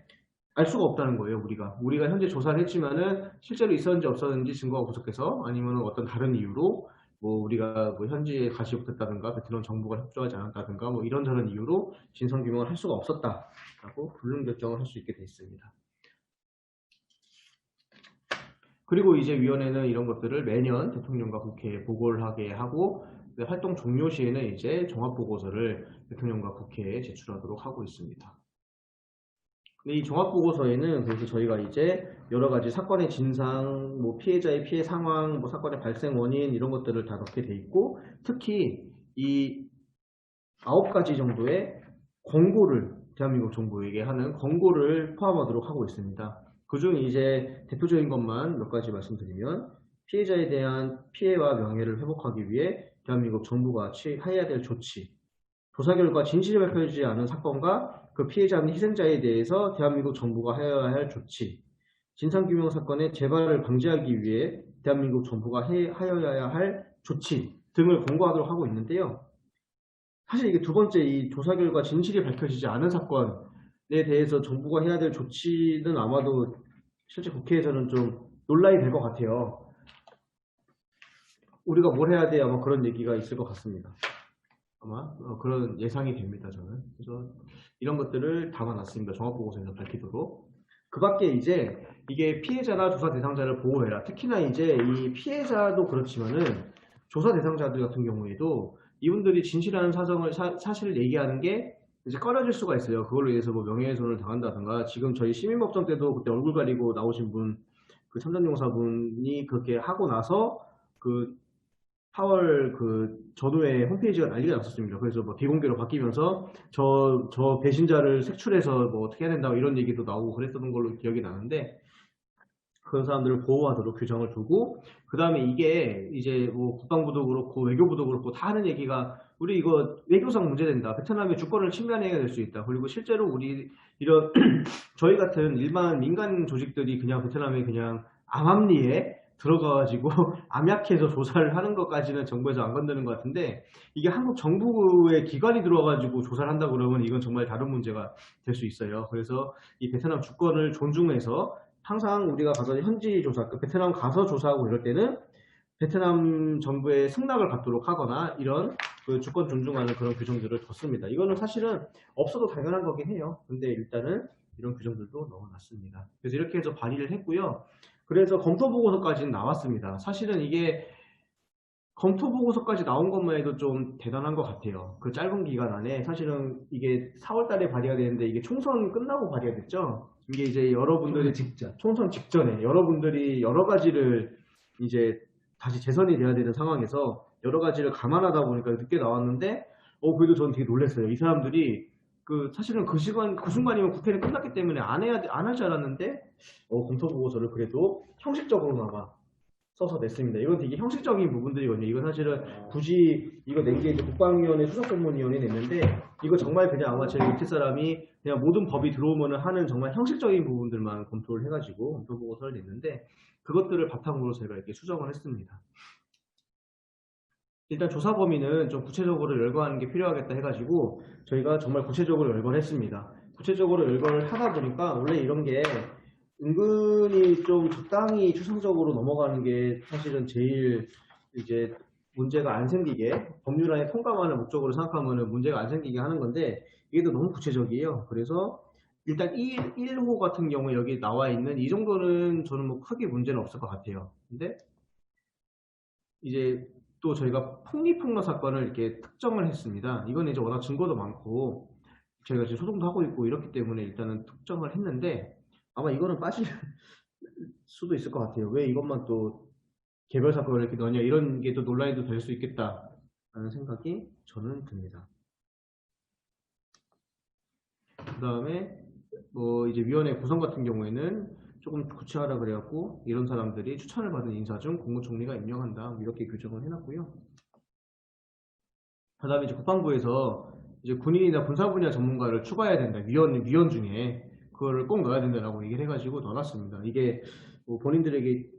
알 수가 없다는 거예요. 우리가 현재 조사를 했지만은 실제로 있었는지 없었는지 증거가 부족해서 아니면은 어떤 다른 이유로 뭐 우리가 뭐 현지에 가지 못했다든가 베트남 정부가 협조하지 않았다든가 뭐 이런저런 이유로 진상규명을 할 수가 없었다라고 불능 결정을 할 수 있게 돼 있습니다. 그리고 이제 위원회는 이런 것들을 매년 대통령과 국회에 보고를 하게 하고 활동 종료 시에는 이제 종합보고서를 대통령과 국회에 제출하도록 하고 있습니다. 근데 이 종합보고서에는 그래서 저희가 이제 여러 가지 사건의 진상, 뭐 피해자의 피해 상황, 뭐 사건의 발생 원인 이런 것들을 다 넣게 돼 있고 특히 이 9가지 정도의 권고를 대한민국 정부에게 하는 권고를 포함하도록 하고 있습니다. 그중 이제 대표적인 것만 몇 가지 말씀드리면 피해자에 대한 피해와 명예를 회복하기 위해 대한민국 정부가 취해야 될 조치, 조사 결과 진실이 밝혀지지 않은 사건과 그 피해자 및 희생자에 대해서 대한민국 정부가 해야 할 조치, 진상규명 사건의 재발을 방지하기 위해 대한민국 정부가 하여야 할 조치 등을 권고하도록 하고 있는데요. 사실 이게 두 번째 이 조사 결과 진실이 밝혀지지 않은 사건에 대해서 정부가 해야 될 조치는 아마도 실제 국회에서는 좀 논란이 될 것 같아요. 우리가 뭘 해야 돼? 아마 그런 얘기가 있을 것 같습니다. 아마 그런 예상이 됩니다. 저는. 그래서 이런 것들을 담아놨습니다. 종합보고서에서 밝히도록. 그 밖에 이제 이게 피해자나 조사 대상자를 보호해라. 특히나 이제 이 피해자도 그렇지만은 조사 대상자들 같은 경우에도 이분들이 진실한 사실을 얘기하는 게 이제 꺼려질 수가 있어요. 그걸로 인해서 뭐 명예훼손을 당한다든가 지금 저희 시민법정 때도 그때 얼굴 가리고 나오신 분, 그 참전용사분이 그렇게 하고 나서 그 4월 그 전후에 홈페이지가 난리가 났었습니다. 그래서 뭐 비공개로 바뀌면서 저 배신자를 색출해서 뭐 어떻게 해야 된다고 이런 얘기도 나오고 그랬던 걸로 기억이 나는데 그런 사람들을 보호하도록 규정을 두고 그 다음에 이게 이제 뭐 국방부도 그렇고 외교부도 그렇고 다 하는 얘기가 우리 이거 외교상 문제된다. 베트남의 주권을 침해해야 될 수 있다. 그리고 실제로 우리 이런 저희 같은 일반 민간 조직들이 그냥 베트남에 그냥 암암리에 들어가가지고 암약해서 조사를 하는 것까지는 정부에서 안 건드는 것 같은데 이게 한국 정부의 기관이 들어가가지고 조사를 한다 그러면 이건 정말 다른 문제가 될 수 있어요. 그래서 이 베트남 주권을 존중해서 항상 우리가 가서 현지 조사, 베트남 가서 조사하고 이럴 때는 베트남 정부의 승낙을 받도록 하거나 이런 그 주권 존중하는 그런 규정들을 뒀습니다. 이거는 사실은 없어도 당연한 거긴 해요. 근데 일단은 이런 규정들도 넣어놨습니다. 그래서 이렇게 해서 발의를 했고요. 그래서 검토보고서까지는 나왔습니다. 사실은 이게 검토보고서까지 나온 것만 해도 좀 대단한 것 같아요. 그 짧은 기간 안에 사실은 이게 4월 달에 발의가 되는데 이게 총선 끝나고 발의가 됐죠. 이게 이제 여러분들이 총선 직전에 여러분들이 여러 가지를 이제 다시 재선이 돼야 되는 상황에서 여러 가지를 감안하다 보니까 늦게 나왔는데 그래도 저는 되게 놀랐어요. 이 사람들이 사실은 그 순간이면 국회는 끝났기 때문에 안 할 줄 알았는데 검토보고서를 그래도 형식적으로나마 써서 냈습니다. 이건 되게 형식적인 부분들이거든요. 이건 사실은 굳이 이거 낸 게 국방위원회 수석전문위원회 냈는데 이거 정말 그냥 아마 제 밑에 사람이 그냥 모든 법이 들어오면 하는 정말 형식적인 부분들만 검토를 해가지고 검토보고서를 냈는데 그것들을 바탕으로 제가 이렇게 수정을 했습니다. 일단 조사 범위는 좀 구체적으로 열거하는 게 필요하겠다 해가지고 저희가 정말 구체적으로 열거를 했습니다. 구체적으로 열거를 하다 보니까 원래 이런 게 은근히 좀 적당히 추상적으로 넘어가는 게 사실은 제일 이제 문제가 안 생기게 법률안에 통과만을 목적으로 생각하면 문제가 안 생기게 하는 건데 이게 또 너무 구체적이에요. 그래서 일단 1호 같은 경우에 여기 나와 있는 이 정도는 저는 뭐 크게 문제는 없을 것 같아요. 근데 이제 또 저희가 폭리폭로 사건을 이렇게 특정을 했습니다. 이건 이제 워낙 증거도 많고 저희가 지금 소송도 하고 있고 이렇기 때문에 일단은 특정을 했는데 아마 이거는 빠질 수도 있을 것 같아요. 왜 이것만 또 개별 사건을 이렇게 넣냐 이런 게 또 논란이 될 수 있겠다라는 생각이 저는 듭니다. 그 다음에 뭐 이제 위원회 구성 같은 경우에는 조금 구체화라 그래갖고 이런 사람들이 추천을 받은 인사 중 국무총리가 임명한다 이렇게 규정을 해놨고요. 그다음에 이제 국방부에서 이제 군인이나 군사 분야 전문가를 추가해야 된다. 위원 중에 그거를 꼭 넣어야 된다라고 얘기를 해가지고 넣어놨습니다. 이게 뭐 본인들에게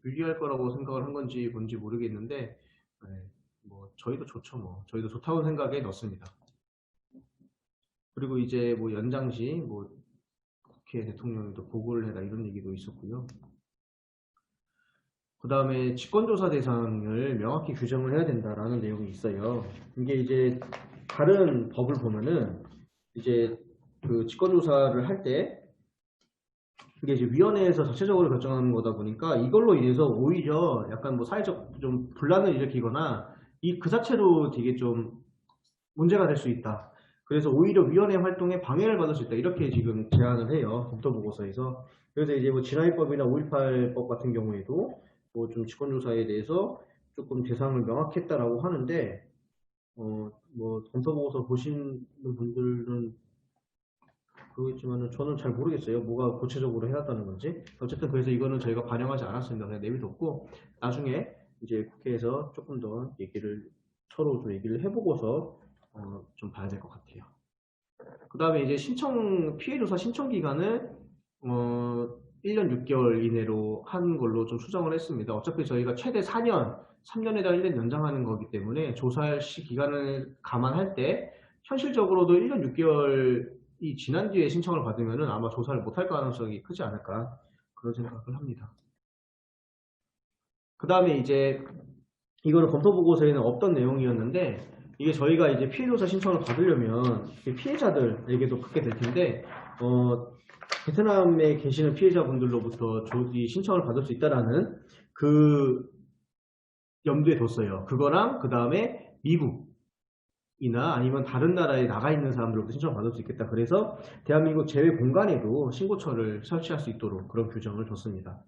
유리할 거라고 생각을 한 건지 뭔지 모르겠는데, 네, 뭐 저희도 좋죠. 뭐 저희도 좋다고 생각에 넣습니다. 그리고 이제 뭐 연장시 뭐 국회 대통령도 보고를 해라 이런 얘기도 있었고요. 그 다음에 직권조사 대상을 명확히 규정을 해야 된다라는 내용이 있어요. 이게 이제 다른 법을 보면은 이제 그 직권조사를 할 때 그게 이제 위원회에서 자체적으로 결정하는 거다 보니까 이걸로 인해서 오히려 약간 뭐 사회적 좀 분란을 일으키거나 그 자체로 되게 좀 문제가 될 수 있다. 그래서 오히려 위원회 활동에 방해를 받을 수 있다. 이렇게 지금 제안을 해요. 검토보고서에서. 그래서 이제 뭐 진화입법이나 5.18법 같은 경우에도 뭐 좀 직권조사에 대해서 조금 대상을 명확했다라고 하는데, 뭐 검토보고서 보시는 분들은 그러겠지만은 저는 잘 모르겠어요. 뭐가 구체적으로 해놨다는 건지. 어쨌든 그래서 이거는 저희가 반영하지 않았습니다. 그냥 내비뒀고 나중에 이제 국회에서 조금 더 서로 좀 얘기를 해보고서 좀 봐야 될 것 같아요. 그 다음에 이제 피해조사 신청 기간을 1년 6개월 이내로 한 걸로 좀 수정을 했습니다. 어차피 저희가 최대 3년에다 1년 연장하는 거기 때문에 조사 기간을 감안할 때 현실적으로도 1년 6개월이 지난 뒤에 신청을 받으면은 아마 조사를 못할 가능성이 크지 않을까 그런 생각을 합니다. 그 다음에 이제 이거는 검토보고서에는 없던 내용이었는데 이게 저희가 이제 피해조사 신청을 받으려면 피해자들에게도 받게 될 텐데 베트남에 계시는 피해자분들로부터 이 신청을 받을 수 있다라는 그 염두에 뒀어요. 그거랑 그 다음에 미국이나 아니면 다른 나라에 나가 있는 사람들로부터 신청을 받을 수 있겠다. 그래서 대한민국 제외 공간에도 신고처를 설치할 수 있도록 그런 규정을 뒀습니다.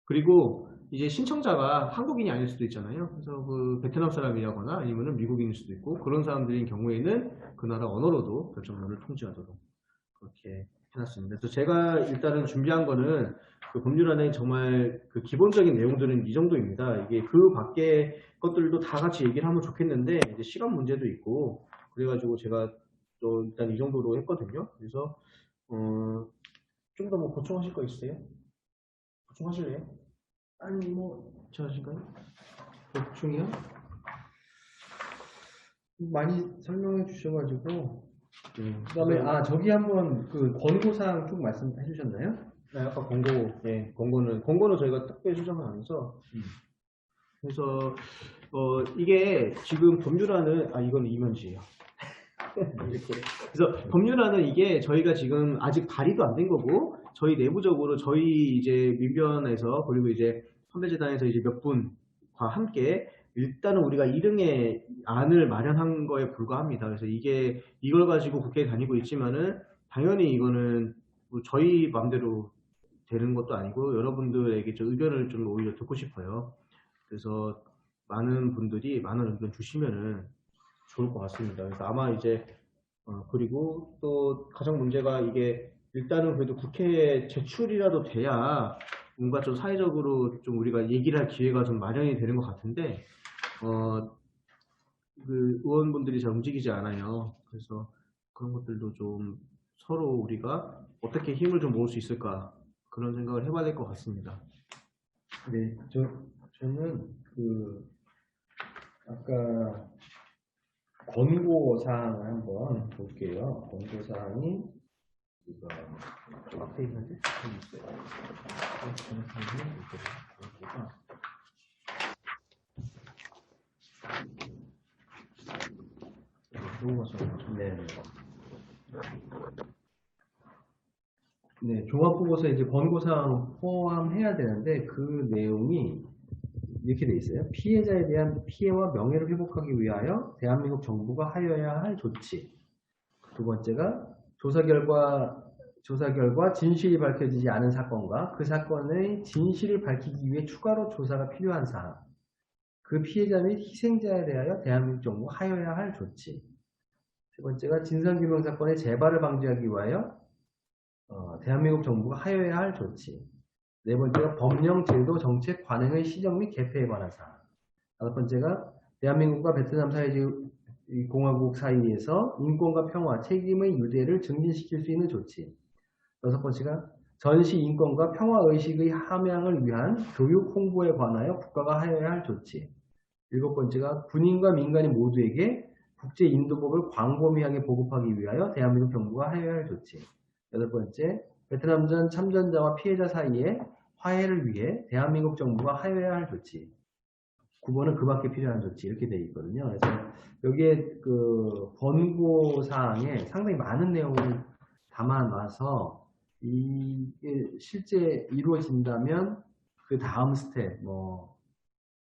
그리고 이제 신청자가 한국인이 아닐 수도 있잖아요. 그래서 그 베트남 사람이라거나 아니면 미국인일 수도 있고 그런 사람들인 경우에는 그 나라 언어로도 결정문을 통지하도록 그렇게 해놨습니다. 그래서 제가 일단은 준비한 거는 그 법률안에 정말 그 기본적인 내용들은 이 정도입니다. 이게 그 밖에 것들도 다 같이 얘기를 하면 좋겠는데 이제 시간 문제도 있고 그래가지고 제가 또 일단 이 정도로 했거든요. 그래서 좀 더 뭐 보충하실 거 있으세요? 보충하실래요? 아니 뭐 저하실까요? 보충이요? 많이 설명해 주셔가지고 그다음에 저기 한번 그 권고사항 쭉 말씀해 주셨나요? 네, 아까 권고는 저희가 특별히 수정을 안 해서 그래서 이게 지금 법률안은 이건 이면지예요. 이렇게. 그래서 법률안은 이게 저희가 지금 아직 발의도 안 된 거고 저희 내부적으로 저희 이제 민변에서 그리고 이제 선배재단에서 이제 몇 분과 함께 일단은 우리가 1등의 안을 마련한 거에 불과합니다. 그래서 이걸 가지고 국회에 다니고 있지만은 당연히 이거는 뭐 저희 마음대로 되는 것도 아니고 여러분들에게 좀 의견을 좀 오히려 듣고 싶어요. 그래서 많은 분들이 많은 의견 주시면은 좋을 것 같습니다. 그래서 아마 이제 그리고 또 가장 문제가 이게 일단은 그래도 국회에 제출이라도 돼야 뭔가 좀 사회적으로 좀 우리가 얘기를 할 기회가 좀 마련이 되는 것 같은데 그 의원분들이 잘 움직이지 않아요. 그래서 그런 것들도 좀 서로 우리가 어떻게 힘을 좀 모을 수 있을까 그런 생각을 해봐야 될 것 같습니다. 네, 저는 그 아까 권고사항을 한번 볼게요. 권고사항이 이거 좀 앞에 있는데 여기 있어요. 네, 종합보고서에 이제 권고사항 포함해야 되는데 그 내용이 이렇게 돼 있어요. 피해자에 대한 피해와 명예를 회복하기 위하여 대한민국 정부가 하여야 할 조치. 두 번째가 조사 결과 진실이 밝혀지지 않은 사건과 그 사건의 진실을 밝히기 위해 추가로 조사가 필요한 사항. 그 피해자 및 희생자에 대하여 대한민국 정부가 하여야 할 조치. 세 번째가 진상규명 사건의 재발을 방지하기 위하여 대한민국 정부가 하여야 할 조치. 네 번째가 법령, 제도, 정책, 관행의 시정 및 개폐에 관한 사항. 다섯 번째가 대한민국과 베트남 사회주의 공화국 사이에서 인권과 평화, 책임의 유대를 증진시킬 수 있는 조치. 6번째가 전시 인권과 평화 의식의 함양을 위한 교육 홍보에 관하여 국가가 하여야 할 조치. 7번째가 군인과 민간인 모두에게 국제 인도법을 광범위하게 보급하기 위하여 대한민국 정부가 하여야 할 조치. 8번째, 베트남전 참전자와 피해자 사이에 화해를 위해 대한민국 정부가 하여야 할 조치. 9번은 그 밖에 필요한 조치 이렇게 되어 있거든요. 그래서 여기에 그 권고 사항에 상당히 많은 내용을 담아놔서 이게 실제 이루어진다면 그 다음 스텝, 뭐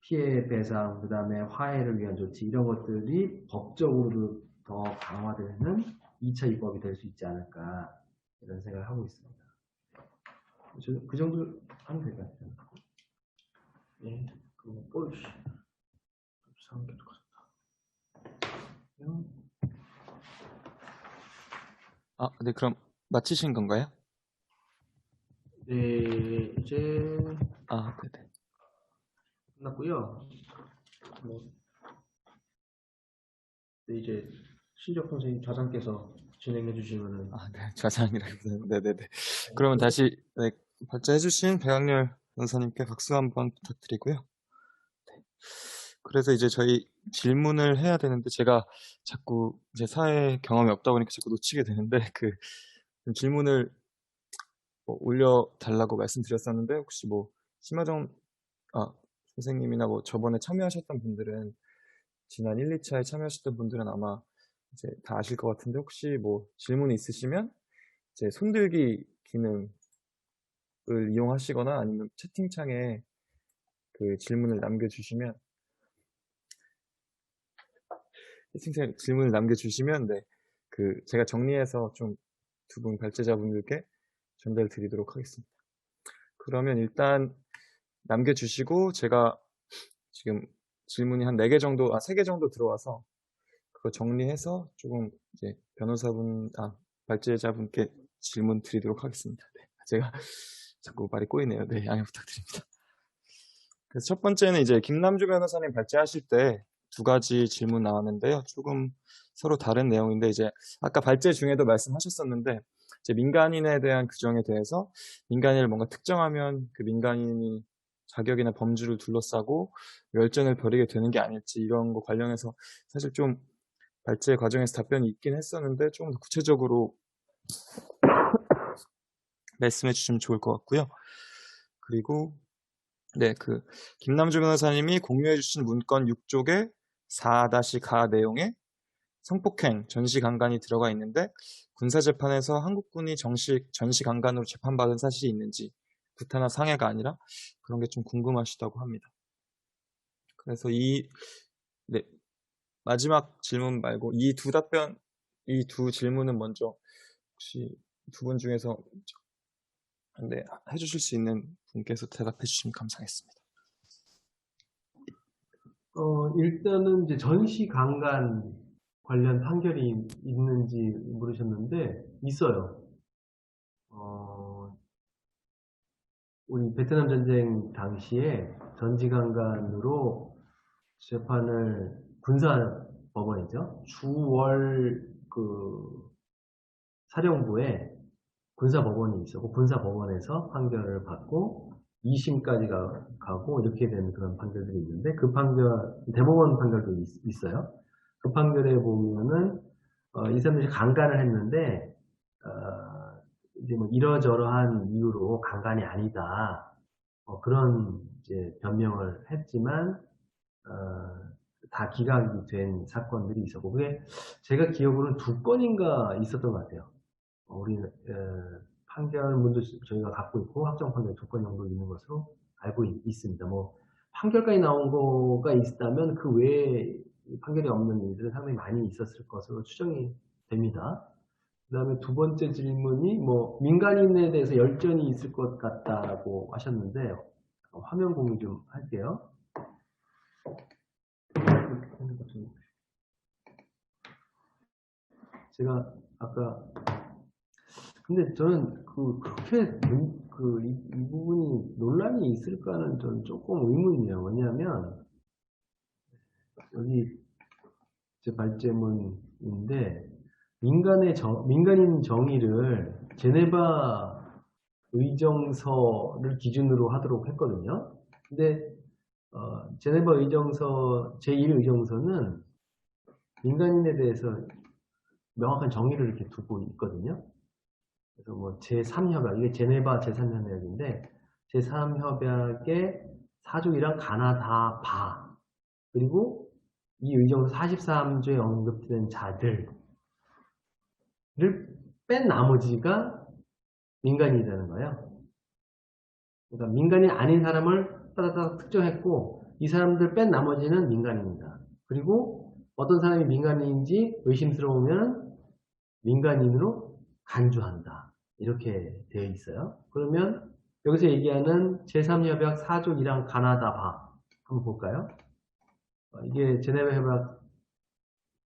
피해 배상, 그 다음에 화해를 위한 조치 이런 것들이 법적으로도 더 강화되는 2차 입법이 될 수 있지 않을까 이런 생각을 하고 있습니다. 그 정도 하면 될 것 같아요. 네, 그럼 어이씨. 상계도 아, 네, 그럼 마치신 건가요? 네, 이제 아, 네네. 끝났고요. 네, 이제 신적 선생님 좌장께서 진행해 주시면은 아, 네, 좌장이라기보다는, 네네네. 그러면 다시, 네, 발제해주신 배학렬 변호사님께 박수 한번 부탁드리고요. 네. 그래서 이제 저희 질문을 해야 되는데, 제가 자꾸 제 사회 경험이 없다 보니까 자꾸 놓치게 되는데, 그 질문을 뭐 올려달라고 말씀드렸었는데, 혹시 뭐, 심화정, 선생님이나 뭐 저번에 참여하셨던 분들은, 지난 1, 2차에 참여하셨던 분들은 아마 이제 다 아실 것 같은데, 혹시 뭐 질문이 있으시면 이제 손들기 기능을 이용하시거나 아니면 채팅창에 그 질문을 남겨주시면 네, 그 제가 정리해서 좀 두 분 발제자분들께 전달 드리도록 하겠습니다. 그러면 일단 남겨주시고 제가 지금 질문이 한 4개 정도, 3개 정도 들어와서 그거 정리해서 조금 이제 발제자분께 질문 드리도록 하겠습니다. 네, 제가 자꾸 말이 꼬이네요. 네, 양해 부탁드립니다. 그래서 첫 번째는 이제 김남주 변호사님 발제하실 때 2가지 질문 나왔는데요. 조금 서로 다른 내용인데 이제 아까 발제 중에도 말씀하셨었는데 이제 민간인에 대한 규정에 대해서 민간인을 뭔가 특정하면 그 민간인이 자격이나 범주를 둘러싸고 열전을 벌이게 되는 게 아닐지 이런 거 관련해서 사실 좀 발제 과정에서 답변이 있긴 했었는데 조금 더 구체적으로 말씀해 주시면 좋을 것 같고요. 그리고 네, 그 김남주 변호사님이 공유해 주신 문건 6쪽에 4-가 내용에 성폭행, 전시강간이 들어가 있는데 군사재판에서 한국군이 전시강간으로 재판받은 사실이 있는지 구타나 상해가 아니라 그런 게 좀 궁금하시다고 합니다. 그래서 네, 마지막 질문 말고 이 두 질문은 먼저 혹시 두 분 중에서 네, 해주실 수 있는 분께서 대답해 주시면 감사하겠습니다. 일단은 이제 전시 강간 관련 판결이 있는지 물으셨는데 있어요. 우리 베트남 전쟁 당시에 전시 강간으로 재판을 군사 법원이죠. 주월 그 사령부에 군사 법원이 있었고 군사 법원에서 판결을 받고 2심까지 가고 이렇게 된 그런 판결들이 있는데 그 판결 대법원 판결도 있어요. 그 판결에 보면은 이 사람들이 강간을 했는데 이제 뭐 이러저러한 이유로 강간이 아니다. 그런 이제 변명을 했지만 다 기각이 된 사건들이 있었고 그게 제가 기억으로는 2건인가 있었던 것 같아요. 우리 판결문도 저희가 갖고 있고 확정 판결 2건 정도 있는 것으로 알고 있습니다. 뭐 판결까지 나온 거가 있다면 그 외에 판결이 없는 일들은 상당히 많이 있었을 것으로 추정이 됩니다. 그 다음에 2번째 질문이 뭐 민간인에 대해서 열전이 있을 것 같다고 하셨는데 화면 공유 좀 할게요. 제가 아까 근데 저는 그렇게 이 부분이 논란이 있을까는 저는 조금 의문이에요. 왜냐하면 여기 제 발제문인데 민간인 정의를 제네바 의정서를 기준으로 하도록 했거든요. 근데 제네바 의정서 제1의정서는 민간인에 대해서 명확한 정의를 이렇게 두고 있거든요. 그래서 뭐 제3협약, 이게 제네바 제3협약인데 제3협약의 사족이랑 가나다 바, 그리고 이 의정서 43조에 언급된 자들을 뺀 나머지가 민간인이라는 거예요. 그러니까 민간인 아닌 사람을 따다닥 특정했고 이 사람들 뺀 나머지는 민간인이다. 그리고 어떤 사람이 민간인인지 의심스러우면 민간인으로 간주한다. 이렇게 되어 있어요. 그러면 여기서 얘기하는 제3협약 4조 1항 가나다 바 한번 볼까요? 이게 제네바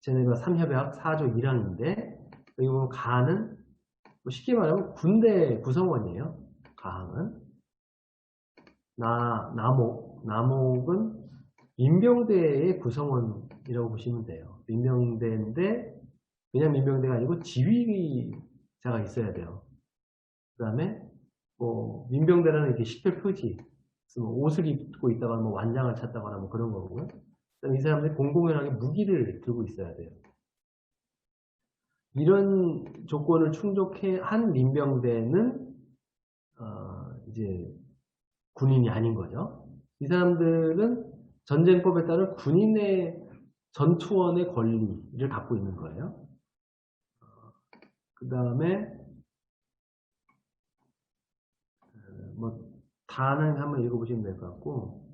3협약 4조 1항인데 여기 보면 가는 쉽게 말하면 군대 구성원이에요. 가항은 남옥은 민병대의 구성원이라고 보시면 돼요. 민병대인데 그냥 민병대가 아니고 지휘자가 있어야 돼요. 그 다음에 뭐 민병대라는 이렇게 식별 표지, 뭐 옷을 입고 있다거나 뭐 완장을 찾다거나 뭐 그런 거고요. 이 사람들이 공공연하게 무기를 들고 있어야 돼요. 이런 조건을 충족한 민병대는 이제 군인이 아닌 거죠. 이 사람들은 전쟁법에 따른 군인의 전투원의 권리를 갖고 있는 거예요. 그 다음에 뭐 다는 한번 읽어보시면 될 것 같고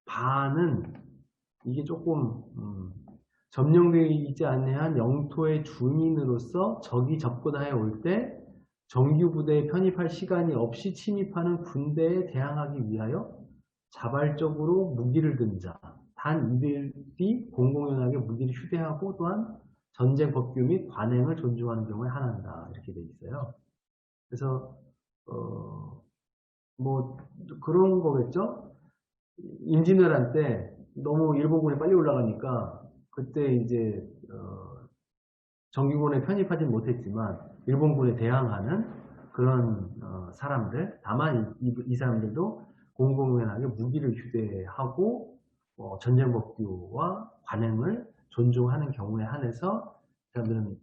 바는 이게 조금 점령되어 있지 않는 영토의 주민으로서 적이 접근하여 올 때 정규 부대에 편입할 시간이 없이 침입하는 군대에 대항하기 위하여 자발적으로 무기를 든 자, 단 이들이 공공연하게 무기를 휴대하고 또한 전쟁 법규 및 관행을 존중하는 경우에 한한다. 이렇게 되어 있어요. 그래서 뭐 그런 거겠죠. 임진왜란 때 너무 일본군이 빨리 올라가니까 그때 이제 정규군에 편입하진 못했지만 일본군에 대항하는 그런 사람들, 다만 이 사람들도 공공연하게 무기를 휴대하고 전쟁 법규와 관행을 존중하는 경우에 한해서 이 사람들은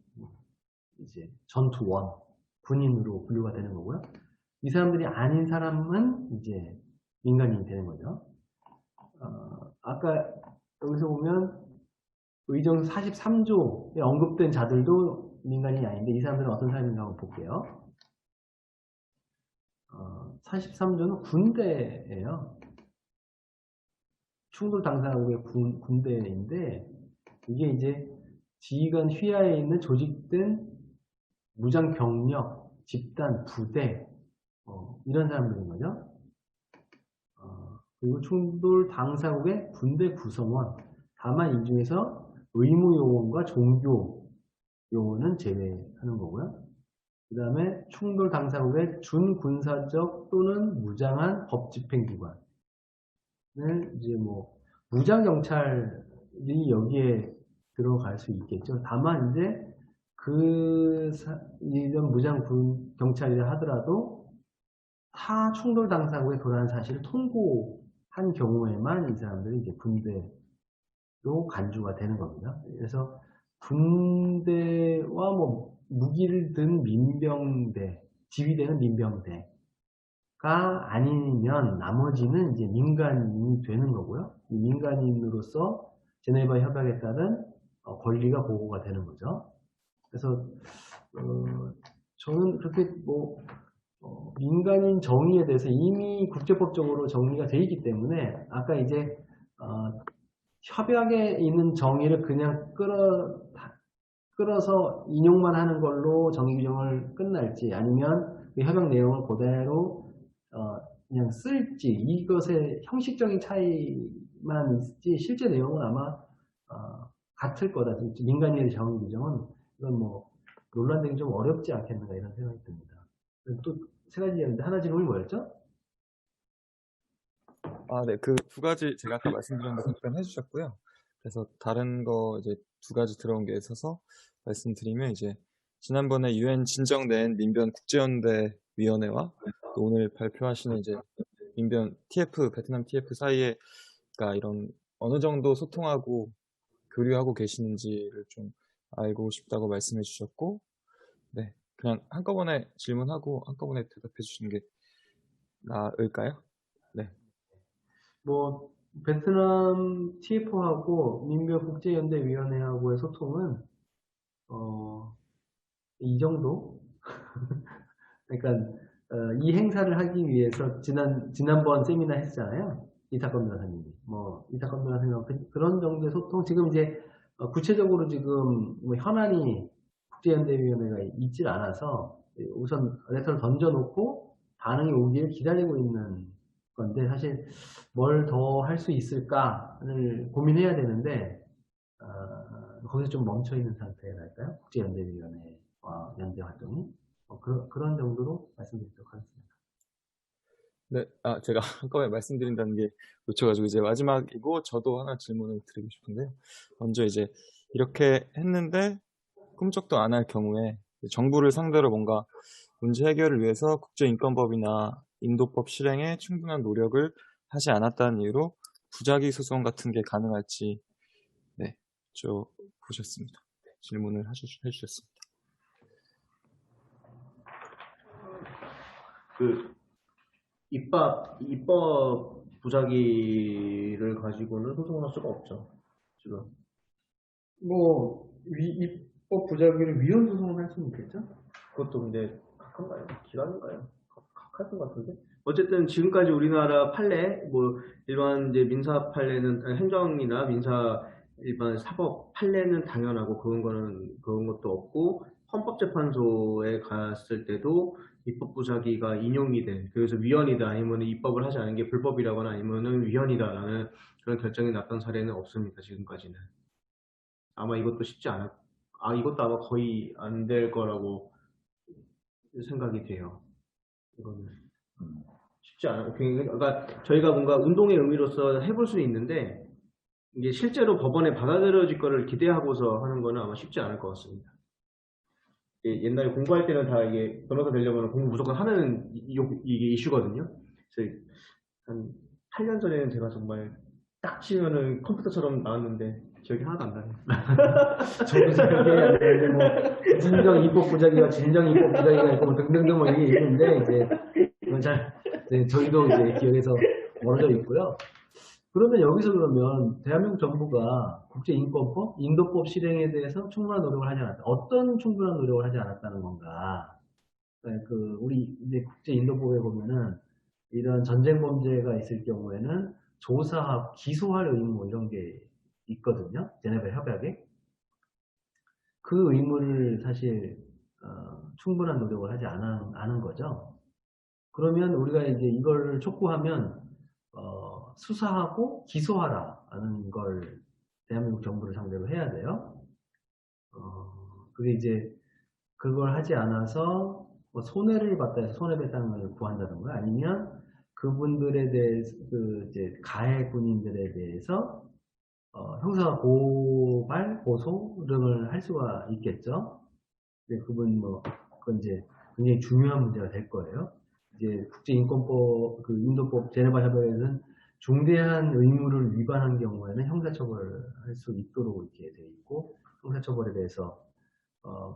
이제 전투원, 군인으로 분류가 되는 거고요. 이 사람들이 아닌 사람은 이제 민간인이 되는 거죠. 아까 여기서 보면 의정서 43조에 언급된 자들도 민간인이 아닌데 이 사람들은 어떤 사람인가 한번 볼게요. 43조는 군대예요. 충돌 당사국의 군대인데 이게 이제 지휘관 휘하에 있는 조직된 무장 병력, 집단, 부대 이런 사람들인 거죠. 그리고 충돌 당사국의 군대 구성원, 다만 이 중에서 의무 요원과 종교 요원은 제외하는 거고요. 그 다음에 충돌 당사국의 준군사적 또는 무장한 법집행기관을 이제 뭐 무장경찰이 여기에 들어갈 수 있겠죠. 다만 이제 이런 무장경찰이라 하더라도 타 충돌 당사국의 그러한 사실을 통보한 경우에만 이 사람들이 이제 군대로 간주가 되는 겁니다. 그래서 군대와 뭐 무기를 든 민병대, 지휘되는 민병대가 아니면 나머지는 이제 민간인이 되는 거고요. 이 민간인으로서 제네바 협약에 따른 권리가 보호가 되는 거죠. 그래서 저는 그렇게 뭐 민간인 정의에 대해서 이미 국제법적으로 정의가 되어 있기 때문에 아까 이제 협약에 있는 정의를 그냥 끌어서 인용만 하는 걸로 정의 규정을 끝날지 아니면 그 협약 내용을 그대로 그냥 쓸지 이것의 형식적인 차이만 있지 실제 내용은 아마 같을 거다. 민간인의 정의 규정은 이건 뭐 논란되기 좀 어렵지 않겠는가 이런 생각이 듭니다. 또 세 가지 얘기했는데 하나 질문이 뭐였죠? 네, 그 두 가지 제가 아까 말씀드렸는데 답변해 주셨고요. 그래서 다른 거 이제 두 가지 들어온 게 있어서 말씀드리면 이제 지난번에 UN 진정된 민변 국제연대 위원회와 또 오늘 발표하시는 이제 민변 TF 베트남 TF 사이에가 이런 어느 정도 소통하고 교류하고 계시는지를 좀 알고 싶다고 말씀해 주셨고, 네, 그냥 한꺼번에 질문하고 한꺼번에 대답해 주시는 게 나을까요? 네. 뭐 베트남 TF하고 민변국제연대위원회하고의 소통은 이 정도? 그러니까 이 행사를 하기 위해서 지난번 세미나 했잖아요. 이타건 변호사님이. 이타건 변호사님 그런 정도의 소통. 지금 이제 구체적으로 지금 뭐 현안이 국제연대위원회가 있질 않아서 우선 레터를 던져놓고 반응이 오기를 기다리고 있는 건데 사실 뭘 더 할 수 있을까를 고민해야 되는데 거기서 좀 멈춰 있는 상태랄까요? 국제연대위원회와 연대 활동이 그런 정도로 말씀드리도록 하겠습니다. 네, 제가 한꺼번에 말씀드린다는 게 놓쳐가지고 이제 마지막이고 저도 하나 질문을 드리고 싶은데요. 먼저 이제 이렇게 했는데 꿈쩍도 안 할 경우에 정부를 상대로 뭔가 문제 해결을 위해서 국제인권법이나 인도법 실행에 충분한 노력을 하지 않았다는 이유로 부작위 소송 같은 게 가능할지 보셨습니다. 질문을 해주셨습니다. 그 입법 부작위를 가지고는 소송을 할 수가 없죠. 지금. 입법 부작위를 위헌 소송을 할 수는 있겠죠? 그것도 근데 각한가요? 기각인가요? 각할 것 같은데. 어쨌든 지금까지 우리나라 판례, 일반 이제 민사 판례는 행정이나 민사 일반 사법 판례는 당연하고 그런 것도 없고 헌법재판소에 갔을 때도 입법 부작위가 인용이 돼. 그래서 위헌이다 아니면 입법을 하지 않은 게 불법이라거나 아니면은 위헌이다라는 그런 결정이 났던 사례는 없습니다. 지금까지는. 아마 이것도 이것도 아마 거의 안 될 거라고 생각이 돼요. 이거는 쉽지 않아요. 그러니까 저희가 뭔가 운동의 의미로서 해볼 수는 있는데 이게 실제로 법원에 받아들여질 거를 기대하고서 하는 거는 아마 쉽지 않을 것 같습니다. 옛날에 공부할 때는 다 이게 변호사 되려면 공부 무조건 하는 이게 이슈거든요. 그래서 한 8년 전에는 제가 정말 딱 치면은 컴퓨터처럼 나왔는데 기억이 하나도 안 나네요. 저도 생각해야 되는데 진정 입법 부작위와 진정 입법 부작위가 있고 등등등 이게 있는데 이제 그건 저희도 이제 기억에서 멀어져 있고요. 그러면 여기서 그러면 대한민국 정부가 국제인권법, 인도법 실행에 대해서 충분한 노력을 하지 않았다. 어떤 충분한 노력을 하지 않았다는 건가? 우리 이제 국제인도법에 보면은 이런 전쟁 범죄가 있을 경우에는 조사하고 기소할 의무 이런 게 있거든요. 제네바 협약에. 그 의무를 사실 충분한 노력을 하지 않은 거죠. 그러면 우리가 이제 이걸 촉구하면 수사하고 기소하라는 걸 대한민국 정부를 상대로 해야 돼요. 그게 이제 그걸 하지 않아서 손해를 받다 해서 손해배상을 구한다든가 아니면 그분들에 대해서 이제 가해 군인들에 대해서 형사 고발, 고소 등을 할 수가 있겠죠. 근데 그건 이제 굉장히 중요한 문제가 될 거예요. 이제 국제인권법, 인도법 제네바 협약에는 중대한 의무를 위반한 경우에는 형사처벌을 할 수 있도록 이렇게 돼 있고, 형사처벌에 대해서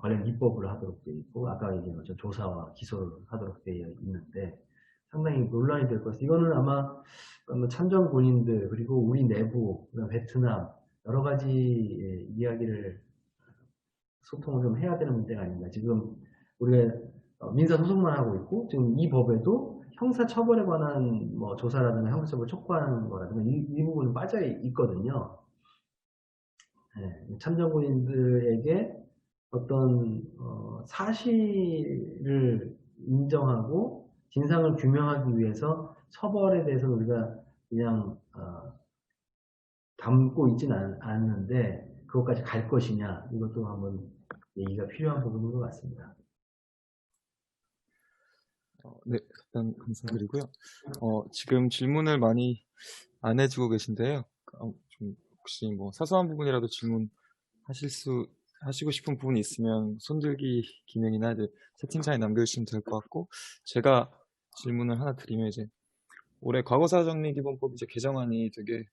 관련 입법을 하도록 되어 있고, 아까 얘기한 것처럼 조사와 기소를 하도록 되어 있는데 상당히 논란이 될 것 같아요. 이거는 아마 참전 군인들 그리고 우리 내부, 베트남 여러 가지 이야기를 소통을 좀 해야 되는 문제가 아닌가. 지금 우리가 민사소송만 하고 있고 지금 이 법에도 형사처벌에 관한 조사라든가 형사처벌 촉구하는 거라든가 이 부분은 빠져 있거든요. 네, 참전군인들에게 어떤 사실을 인정하고 진상을 규명하기 위해서 처벌에 대해서 우리가 그냥 담고 있지는 않는데 그것까지 갈 것이냐 이것도 한번 얘기가 필요한 부분인 것 같습니다. 네, 답변 감사드리고요. 지금 질문을 많이 안 해주고 계신데요. 좀 혹시 뭐 사소한 부분이라도 하시고 싶은 부분이 있으면 손들기 기능이나 이제 채팅창에 남겨주시면 될 것 같고, 제가 질문을 하나 드리면 이제 올해 과거사정리기본법 이제 개정안이 되게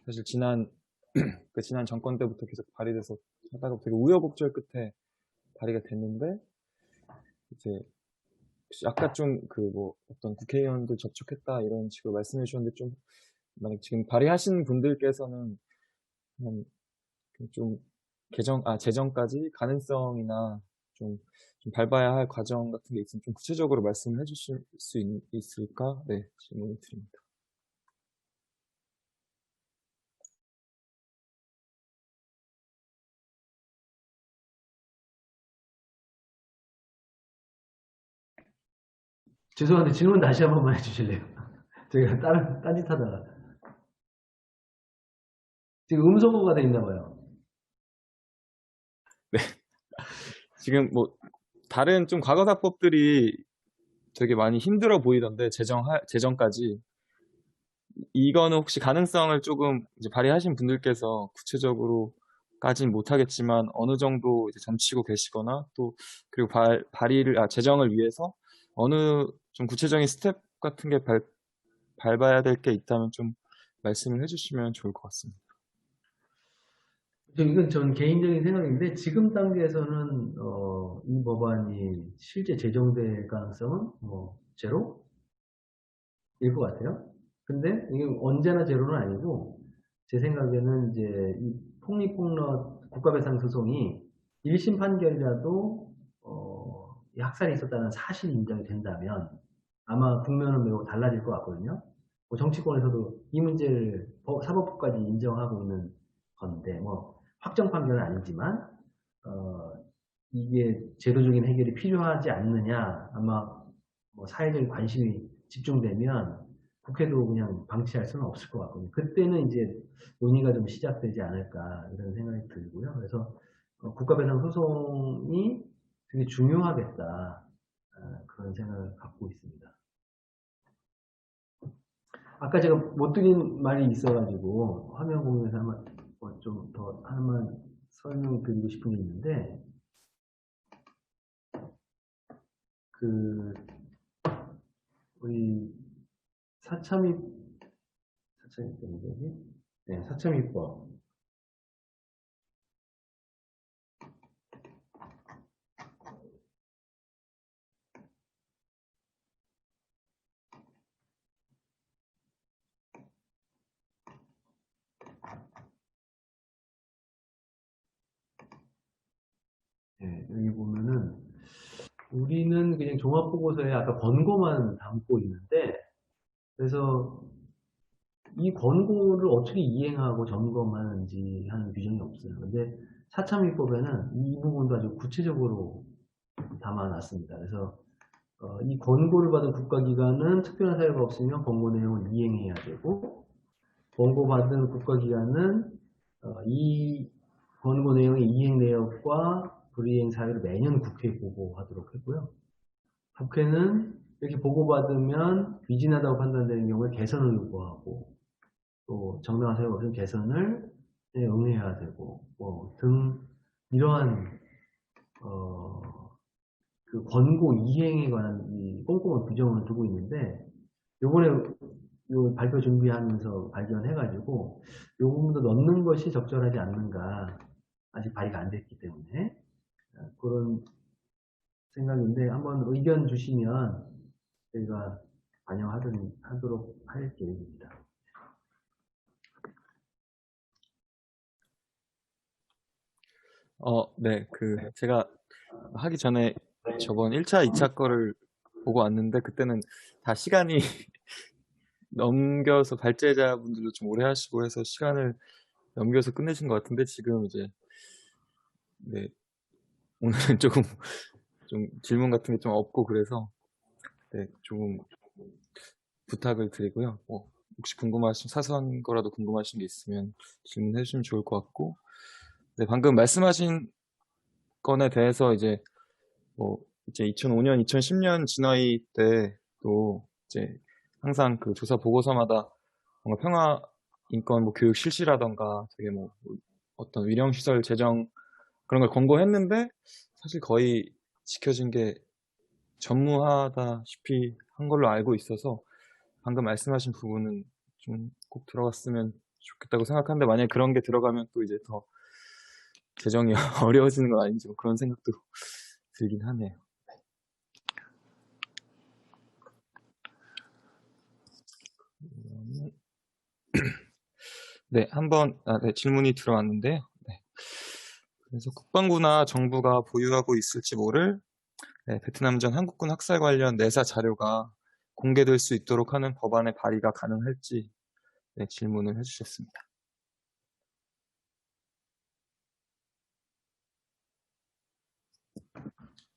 사실 지난 정권 때부터 계속 발의돼서 하다가 되게 우여곡절 끝에 발의가 됐는데, 이제 혹시 아까 좀 뭐 어떤 국회의원들 접촉했다 이런 식으로 말씀해 주셨는데, 좀 만약 지금 발의하신 분들께서는 좀 제정까지 가능성이나 좀 밟아야 할 과정 같은 게 있으면 좀 구체적으로 말씀을 해주실 수 있을까? 네, 질문을 드립니다. 죄송한데 질문 다시 한 번만 해주실래요? 제가 딴짓하다가 지금 음소거가 돼 있나 봐요. 지금 뭐 다른 좀 과거사법들이 되게 많이 힘들어 보이던데 제정까지 이거는 혹시 가능성을 조금 이제 발의하신 분들께서 구체적으로까지는 못하겠지만 어느 정도 이제 점치고 계시거나 또 그리고 제정을 위해서 어느 좀 구체적인 스텝 같은 게 밟아야 될 게 있다면 좀 말씀을 해주시면 좋을 것 같습니다. 이건 전 개인적인 생각인데 지금 단계에서는 이 법안이 실제 제정될 가능성은 제로일 것 같아요. 근데 이게 언제나 제로는 아니고 제 생각에는 이제 이 폭립폭력 국가배상 소송이 1심 판결이라도 이 학살이 있었다는 사실이 인정이 된다면 아마 국면은 매우 달라질 것 같거든요. 뭐 정치권에서도 이 문제를 사법부까지 인정하고 있는 건데 확정 판결은 아니지만 이게 제도적인 해결이 필요하지 않느냐 아마 사회적인 관심이 집중되면 국회도 그냥 방치할 수는 없을 것 같거든요. 그때는 이제 논의가 좀 시작되지 않을까 이런 생각이 들고요. 그래서 국가배상 소송이 되게 중요하겠다 그런 생각을 갖고 있습니다. 아까 제가 못 드린 말이 있어가지고 화면 공유에서 한번 좀 더 하나만 설명드리고 싶은 게 있는데 우리 사참위법 여기 보면은 우리는 그냥 종합보고서에 아까 권고만 담고 있는데 그래서 이 권고를 어떻게 이행하고 점검하는지 하는 규정이 없어요. 근데 사참위법에는 이 부분도 아주 구체적으로 담아놨습니다. 그래서 이 권고를 받은 국가기관은 특별한 사유가 없으면 권고 내용을 이행해야 되고 권고받은 국가기관은 이 권고 내용의 이행 내역과 불이행 사유를 매년 국회에 보고하도록 했고요. 국회는 이렇게 보고받으면 위진하다고 판단되는 경우에 개선을 요구하고 또 정당한 사유가 없으면 개선을 응해야 되고 등 이러한 그 권고 이행에 관한 이 꼼꼼한 규정을 두고 있는데 요번에 요 발표 준비하면서 발견해가지고 요 부분도 넣는 것이 적절하지 않는가 아직 발의가 안 됐기 때문에 그런 생각인데 한번 의견 주시면 저희가 반영하도록 할 계획입니다. 네, 제가 하기 전에 저번 1차, 2차 거를 보고 왔는데 그때는 다 시간이 넘겨서 발제자분들도 좀 오래 하시고 해서 시간을 넘겨서 끝내신 것 같은데 지금 이제 네, 오늘은 조금 좀 질문 같은 게 좀 없고 그래서 네, 조금 부탁을 드리고요. 혹시 사소한 거라도 궁금하신 게 있으면 질문해 주시면 좋을 것 같고, 네, 방금 말씀하신 건에 대해서 이제 이제 2005년, 2010년 진화위 때 또 이제 항상 그 조사 보고서마다 뭔가 평화, 인권, 뭐 교육 실시라던가 되게 뭐 어떤 위령시설 제정 그런 걸 권고했는데 사실 거의 지켜진 게 전무하다시피 한 걸로 알고 있어서 방금 말씀하신 부분은 좀 꼭 들어갔으면 좋겠다고 생각하는데 만약에 그런 게 들어가면 또 이제 더 재정이 어려워지는 건 아닌지 뭐 그런 생각도 들긴 하네요. 네, 네, 질문이 들어왔는데요. 네. 그래서 국방부나 정부가 보유하고 있을지 모를 베트남전 한국군 학살 관련 내사 자료가 공개될 수 있도록 하는 법안의 발의가 가능할지 질문을 해주셨습니다.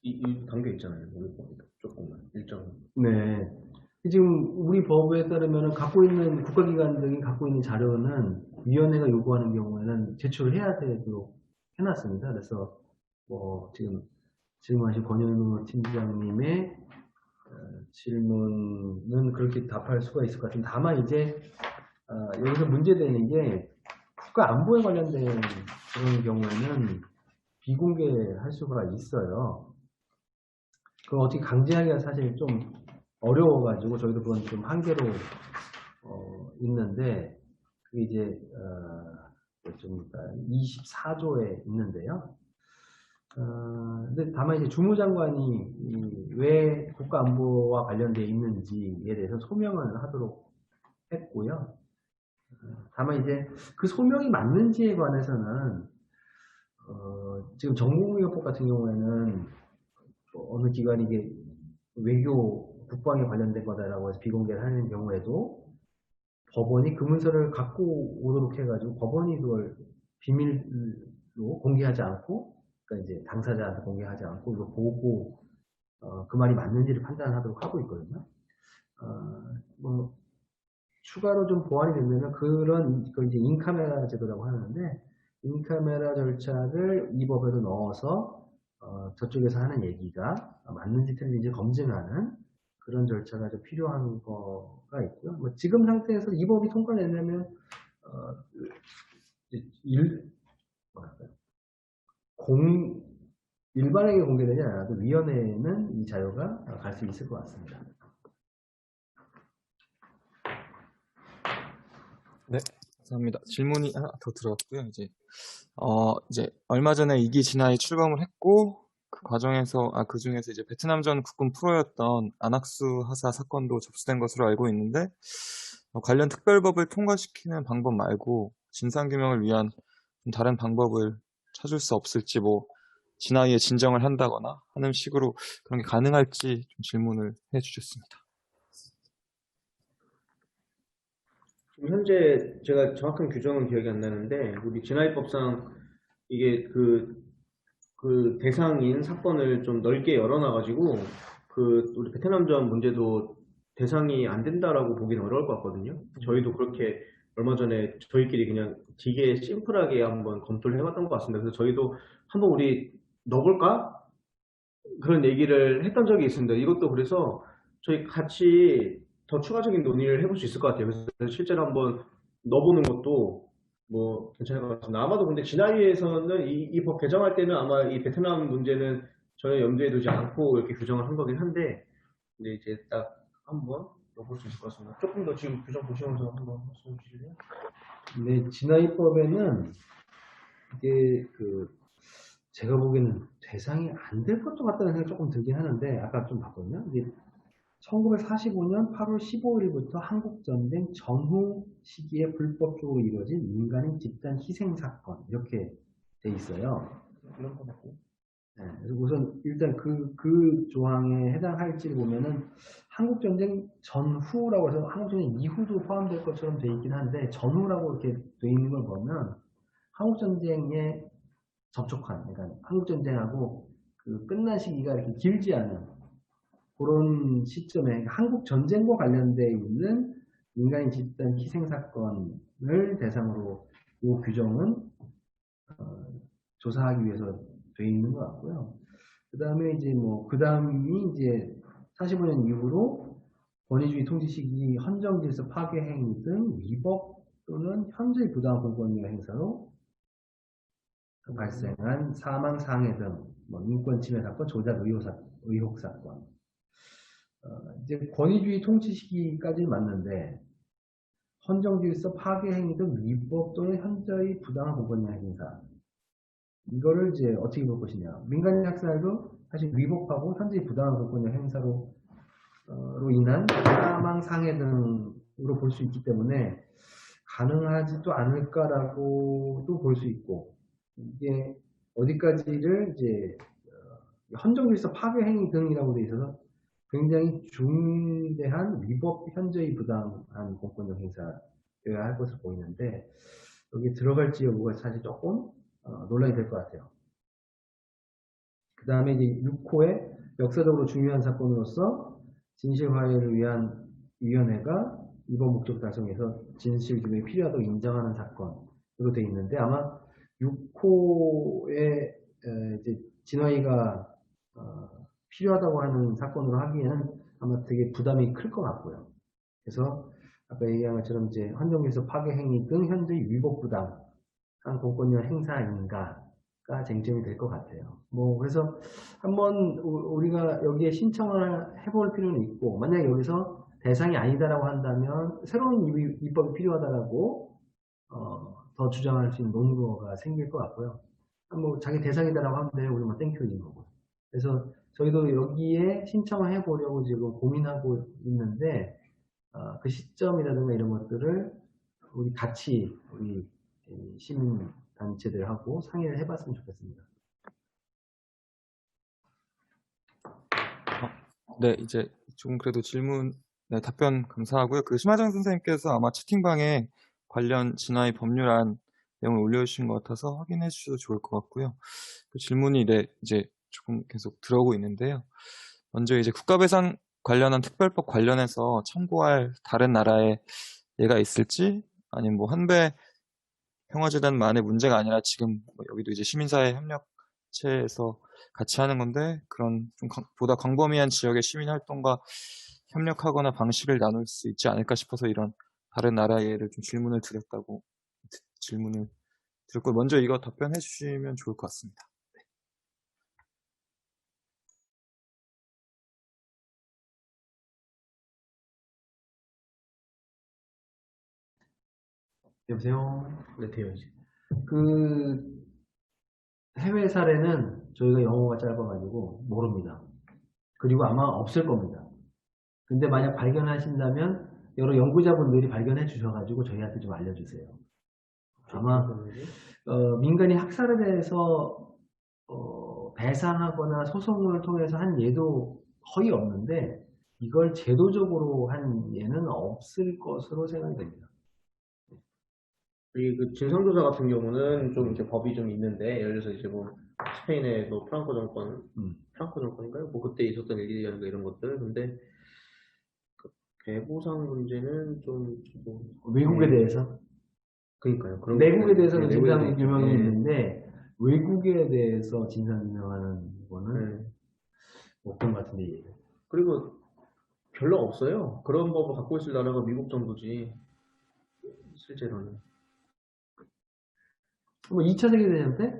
이 담겨 있잖아요. 우리 법에도 조금만 일정. 네. 지금 우리 법에 따르면 갖고 있는 국가기관 등이 갖고 있는 자료는 위원회가 요구하는 경우에는 제출을 해야 되도록 해놨습니다. 그래서 뭐 지금 질문하신 권현우 팀장님의 질문은 그렇게 답할 수가 있을 것 같은데 다만 이제 여기서 문제되는 게 국가 안보에 관련된 그런 경우에는 비공개할 수가 있어요. 그럼 어떻게 강제하기가 사실 좀 어려워가지고 저희도 그건 좀 한계로 있는데 그게 이제 좀 24조에 있는데요. 근데 다만 이제 주무장관이 왜 국가안보와 관련되어 있는지에 대해서 소명을 하도록 했고요. 다만 이제 그 소명이 맞는지에 관해서는 지금 정보공개법 같은 경우에는 어느 기관이 이게 외교 국방에 관련된 거다라고 해서 비공개를 하는 경우에도 법원이 그 문서를 갖고 오도록 해가지고 법원이 그걸 비밀로 공개하지 않고 그러니까 이제 당사자한테 공개하지 않고 이거 보고 그 말이 맞는지를 판단하도록 하고 있거든요. 뭐 추가로 좀 보완이 되면 그런 그 이제 인카메라 제도라고 하는데 인카메라 절차를 이 법에도 넣어서 저쪽에서 하는 얘기가 맞는지 틀린지 검증하는 그런 절차가 좀 필요한 거가 있고요. 뭐 지금 상태에서 이 법이 통과되려면 일반에게 공개되지 않아도 위원회에는 이 자료가 갈 수 있을 것 같습니다. 네, 감사합니다. 질문이 하나 더 들어왔고요. 이제 얼마 전에 2기 진화에 출범을 했고 그 과정에서 그 중에서 이제 베트남전 국군 프로였던 안학수 하사 사건도 접수된 것으로 알고 있는데 관련 특별법을 통과시키는 방법 말고 진상규명을 위한 다른 방법을 찾을 수 없을지 뭐 진화위에 진정을 한다거나 하는 식으로 그런 게 가능할지 좀 질문을 해주셨습니다. 현재 제가 정확한 규정은 기억이 안 나는데 우리 진화입법상 이게 그 대상인 사건을 좀 넓게 열어놔가지고 우리 베트남전 문제도 대상이 안 된다라고 보기는 어려울 것 같거든요. 저희도 그렇게 얼마 전에 저희끼리 그냥 되게 심플하게 한번 검토를 해봤던 것 같습니다. 그래서 저희도 한번 우리 넣어볼까? 그런 얘기를 했던 적이 있습니다. 이것도 그래서 저희 같이 더 추가적인 논의를 해볼 수 있을 것 같아요. 그래서 실제로 한번 넣어보는 것도 뭐 괜찮을 것 같습니다. 아마도 근데 진화위에서는 이 법 개정할 때는 아마 이 베트남 문제는 전혀 염두에 두지 않고 이렇게 규정을 한 거긴 한데 근데 이제 딱 한번 넣어볼 수 있을 것 같습니다. 조금 더 지금 규정 보시면서 한번 말씀해 주실래요? 네, 진화입법에는 이게 제가 보기에는 대상이 안 될 것도 같다는 생각이 조금 들긴 하는데 아까 좀 봤거든요. 이게 1945년 8월 15일부터 한국전쟁 전후 시기에 불법적으로 이루어진 민간인 집단 희생 사건 이렇게 돼 있어요. 이런 거 맞고. 네, 그래서 우선 일단 그 조항에 해당할지를 보면은 한국전쟁 전후라고 해서 한국전쟁 이후도 포함될 것처럼 돼 있긴 한데 전후라고 이렇게 돼 있는 걸 보면 한국전쟁에 접촉한, 그러니까 한국전쟁하고 그 끝난 시기가 이렇게 길지 않은 그런 시점에 한국 전쟁과 관련되어 있는 민간인 집단 희생 사건을 대상으로 이 규정은 조사하기 위해서 되어 있는 것 같고요. 그 다음에 이제 뭐, 그 다음이 이제 45년 이후로 권위주의 통치 시기 헌정 질서 파괴 행위 등 위법 또는 현저히 부당한 공권력 행사로 발생한 사망, 상해 등 뭐 인권 침해 사건, 조작 의혹 사건. 이제 권위주의 통치 시기까지는 맞는데 헌정 질서 파괴 행위 등 위법 또는 현저히 부당한 공권력 행사. 이거를 이제 어떻게 볼 것이냐. 민간인 학살도 사실 위법하고 현저히 부당한 공권력 행사로 인한 사망, 상해 등으로 볼 수 있기 때문에 가능하지도 않을까라고도 볼 수 있고, 이게 어디까지를 이제 헌정질서 파괴 행위 등이라고 돼 있어서 굉장히 중대한 위법, 현저히 부당한 공권력 행사여야 할 것으로 보이는데, 여기 들어갈지 여부가 사실 조금 논란이 될 것 같아요. 그 다음에 이제 6호에 역사적으로 중요한 사건으로서 진실화해를 위한 위원회가 이번 목적 달성에서 진실 규명이 필요하다고 인정하는 사건으로 되어 있는데, 아마 6호에 이제 진화위가 필요하다고 하는 사건으로 하기에는 아마 되게 부담이 클 것 같고요. 그래서 아까 얘기한 것처럼 이제 헌정질서 파괴 행위 등 현재 위법 부당한 공권력 행사인가가 쟁점이 될 것 같아요. 뭐 그래서 한번 우리가 여기에 신청을 해볼 필요는 있고, 만약 여기서 대상이 아니다라고 한다면 새로운 입법이 필요하다라고 더 주장할 수 있는 논거가 생길 것 같고요. 뭐 자기 대상이다라고 하면 우리 뭐 땡큐인 거고. 그래서 저희도 여기에 신청을 해보려고 지금 고민하고 있는데, 그 시점이라든가 이런 것들을 우리 같이 우리 시민 단체들하고 상의를 해봤으면 좋겠습니다. 네, 이제 조금 그래도 질문, 네, 답변 감사하고요. 그 심하정 선생님께서 아마 채팅방에 관련 진화의 법률안 내용을 올려주신 것 같아서 확인해 주셔도 좋을 것 같고요. 그 질문이 네, 이제 조금 계속 들어오고 있는데요. 먼저 이제 국가배상 관련한 특별법 관련해서 참고할 다른 나라의 예가 있을지, 아니면 뭐 한배 평화재단만의 문제가 아니라 지금 뭐 여기도 이제 시민사회 협력체에서 같이 하는 건데, 그런 좀 보다 광범위한 지역의 시민활동과 협력하거나 방식을 나눌 수 있지 않을까 싶어서 이런 다른 나라의 예를 좀 질문을 드렸고, 먼저 이거 답변해 주시면 좋을 것 같습니다. 여보세요? 네, 돼요, 이제. 그 해외 사례는 저희가 영어가 짧아가지고 모릅니다. 그리고 아마 없을 겁니다. 근데 만약 발견하신다면 여러 연구자분들이 발견해 주셔가지고 저희한테 좀 알려주세요. 아마 민간인 학살에 대해서 배상하거나 소송을 통해서 한 예도 거의 없는데, 이걸 제도적으로 한 예는 없을 것으로 생각이 됩니다. 그 진상조사 같은 경우는 좀 이제 법이 좀 있는데, 예를 들어서 이제 뭐 스페인의 뭐 프랑코 정권인가요? 뭐 그때 있었던 일이라든가 이런 것들. 근데 그 배보상 문제는 좀 외국에 대해서? 그러니까요. 그런 내국에 것들, 대해서는 네, 진상 외국에 규명이 네. 있는데 외국에 대해서 진상 규명하는 거는 네. 없던 것 같은데. 그리고 별로 없어요. 그런 법을 갖고 있을 나라가 미국 정도지, 실제로는. 뭐 2차 세계대전 때?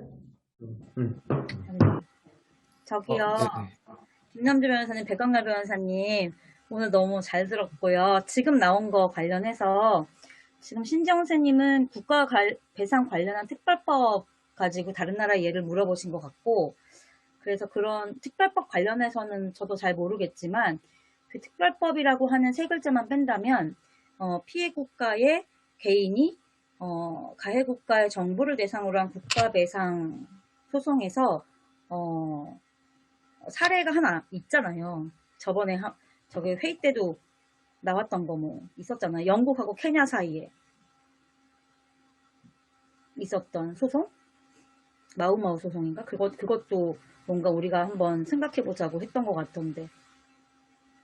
저기요. 네. 김남주 변호사님, 백강렬 변호사님, 오늘 너무 잘 들었고요. 지금 나온 거 관련해서 지금 신정세님은 국가 배상 관련한 특별법 가지고 다른 나라 예를 물어보신 것 같고, 그래서 그런 특별법 관련해서는 저도 잘 모르겠지만, 그 특별법이라고 하는 세 글자만 뺀다면 피해 국가의 개인이 가해 국가의 정부를 대상으로 한 국가 배상 소송에서 사례가 하나 있잖아요. 저번에 저게 회의 때도 나왔던 거 뭐 있었잖아요. 영국하고 케냐 사이에 있었던 소송? 마우마우 소송인가? 그것도 뭔가 우리가 한번 생각해보자고 했던 것 같던데.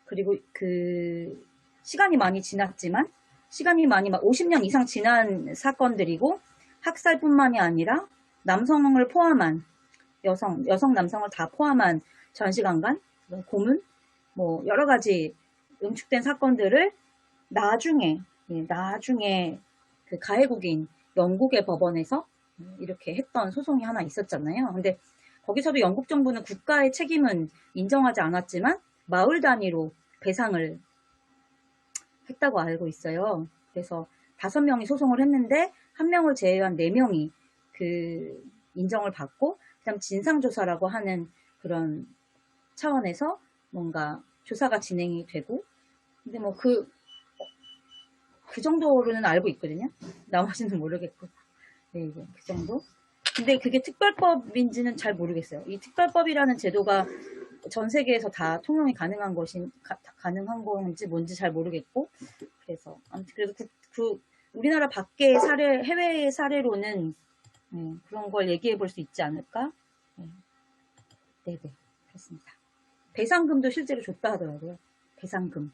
그리고 그 시간이 많이 지났지만, 시간이 많이 막 50년 이상 지난 사건들이고, 학살뿐만이 아니라 남성을 포함한 여성 남성을 다 포함한 전시관관, 고문, 뭐 여러 가지 응축된 사건들을 나중에 그 가해국인 영국의 법원에서 이렇게 했던 소송이 하나 있었잖아요. 근데 거기서도 영국 정부는 국가의 책임은 인정하지 않았지만 마을 단위로 배상을 했다고 알고 있어요. 그래서 5명이 소송을 했는데 1명을 제외한 4명이 그 인정을 받고, 그다음 진상조사라고 하는 그런 차원에서 뭔가 조사가 진행이 되고, 근데 뭐 그 정도로는 알고 있거든요. 나머지는 모르겠고. 네, 그 정도. 근데 그게 특별법인지는 잘 모르겠어요. 이 특별법이라는 제도가 전 세계에서 다 통용이 가능한 가능한 건지 뭔지 잘 모르겠고, 그래서 아무튼 그래도 우리나라 밖의 사례, 해외의 사례로는 그런 걸 얘기해 볼 수 있지 않을까? 네, 그렇습니다. 배상금도 실제로 줬다 하더라고요. 배상금.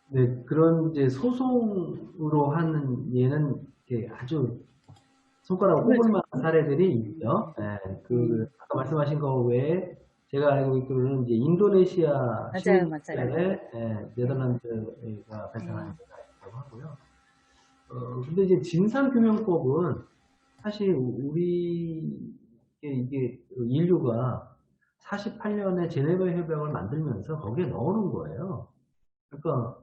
네, 그런 이제 소송으로 하는 예는 이렇게 아주 손가락으로 꼽을 만한 사례들이 있죠. 네, 아까 말씀하신 거 외에 제가 알고 있기로는 이제 인도네시아 맞아요. 시민들의 네덜란드가 발생한 데가 있다고 하고요. 근데 이제 진상규명법은 사실 이게 인류가 48년에 제네바 협약을 만들면서 거기에 넣어놓은 거예요. 그러니까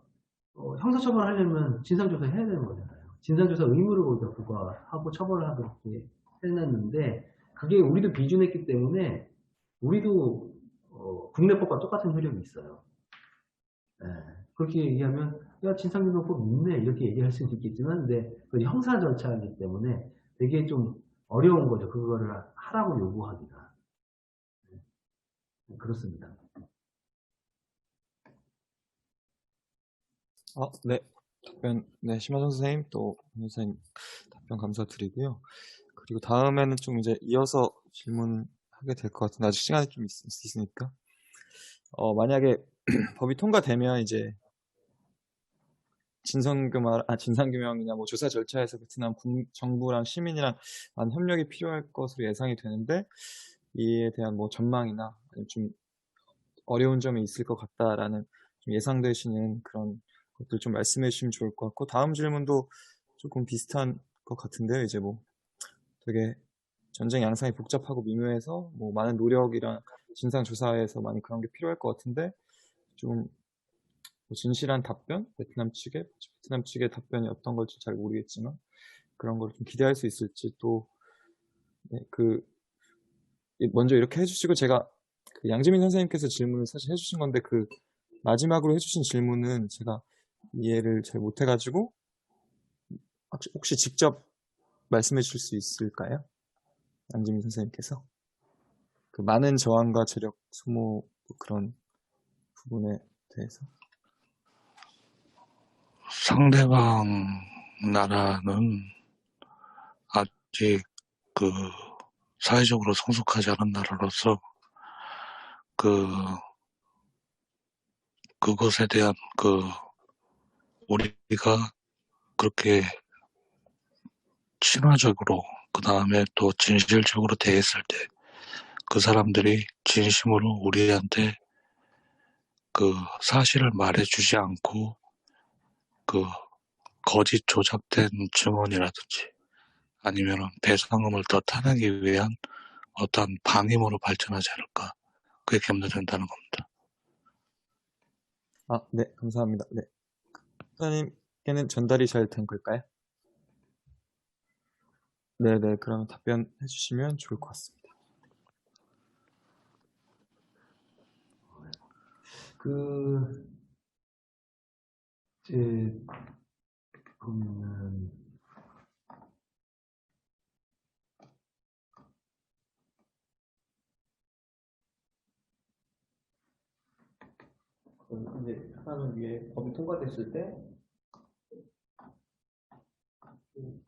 형사처벌을 하려면 진상조사 해야 되는 거잖아요. 진상조사 의무를 거기다 부과하고 처벌을 하도록 이렇게 해놨는데, 그게 우리도 비준했기 때문에 우리도 국내법과 똑같은 효력이 있어요. 네. 그렇게 얘기하면 야, 진상규명법 있네 이렇게 얘기할 수는 있겠지만, 근데 그 형사 절차이기 때문에 되게 좀 어려운 거죠. 그거를 하라고 요구하기가. 네. 그렇습니다. 네. 답변, 네, 심화정 선생님, 또, 선생님 답변 감사드리고요. 그리고 다음에는 좀 이제 이어서 질문하게 될 것 같은데, 아직 시간이 좀 있으니까. 만약에 법이 통과되면 이제 진상규명이나 뭐 조사 절차에서 베트남 정부랑 시민이랑 많은 협력이 필요할 것으로 예상이 되는데, 이에 대한 뭐 전망이나 좀 어려운 점이 있을 것 같다라는 좀 예상되시는 그런 것들 좀 말씀해 주시면 좋을 것 같고, 다음 질문도 조금 비슷한 것 같은데요. 이제 뭐 되게 전쟁 양상이 복잡하고 미묘해서 뭐 많은 노력이랑 진상 조사에서 많이 그런 게 필요할 것 같은데, 좀 뭐 진실한 답변, 베트남 측의 답변이 어떤 걸지 잘 모르겠지만 그런 걸 좀 기대할 수 있을지, 또 네, 먼저 이렇게 해주시고, 제가 그 양지민 선생님께서 질문을 사실 해주신 건데, 그 마지막으로 해주신 질문은 제가 이해를 잘 못해가지고 혹시 직접 말씀해 주실 수 있을까요? 양지민 선생님께서 그 많은 저항과 재력 소모 그런 부분에 대해서. 상대방 나라는 아직 사회적으로 성숙하지 않은 나라로서 그것에 대한 우리가 그렇게 친화적으로, 그 다음에 또 진실적으로 대했을 때 그 사람들이 진심으로 우리한테 그 사실을 말해주지 않고 거짓 조작된 증언이라든지 아니면 배상금을 더 타내기 위한 어떤 방임으로 발전하지 않을까, 그게 염려된다는 겁니다. 네, 감사합니다. 네, 선생님께는 전달이 잘 된 걸까요? 네네, 그러면 답변해 주시면 좋을 것 같습니다. 이제 보면은 이제 하나는 위에 법이 통과됐을 때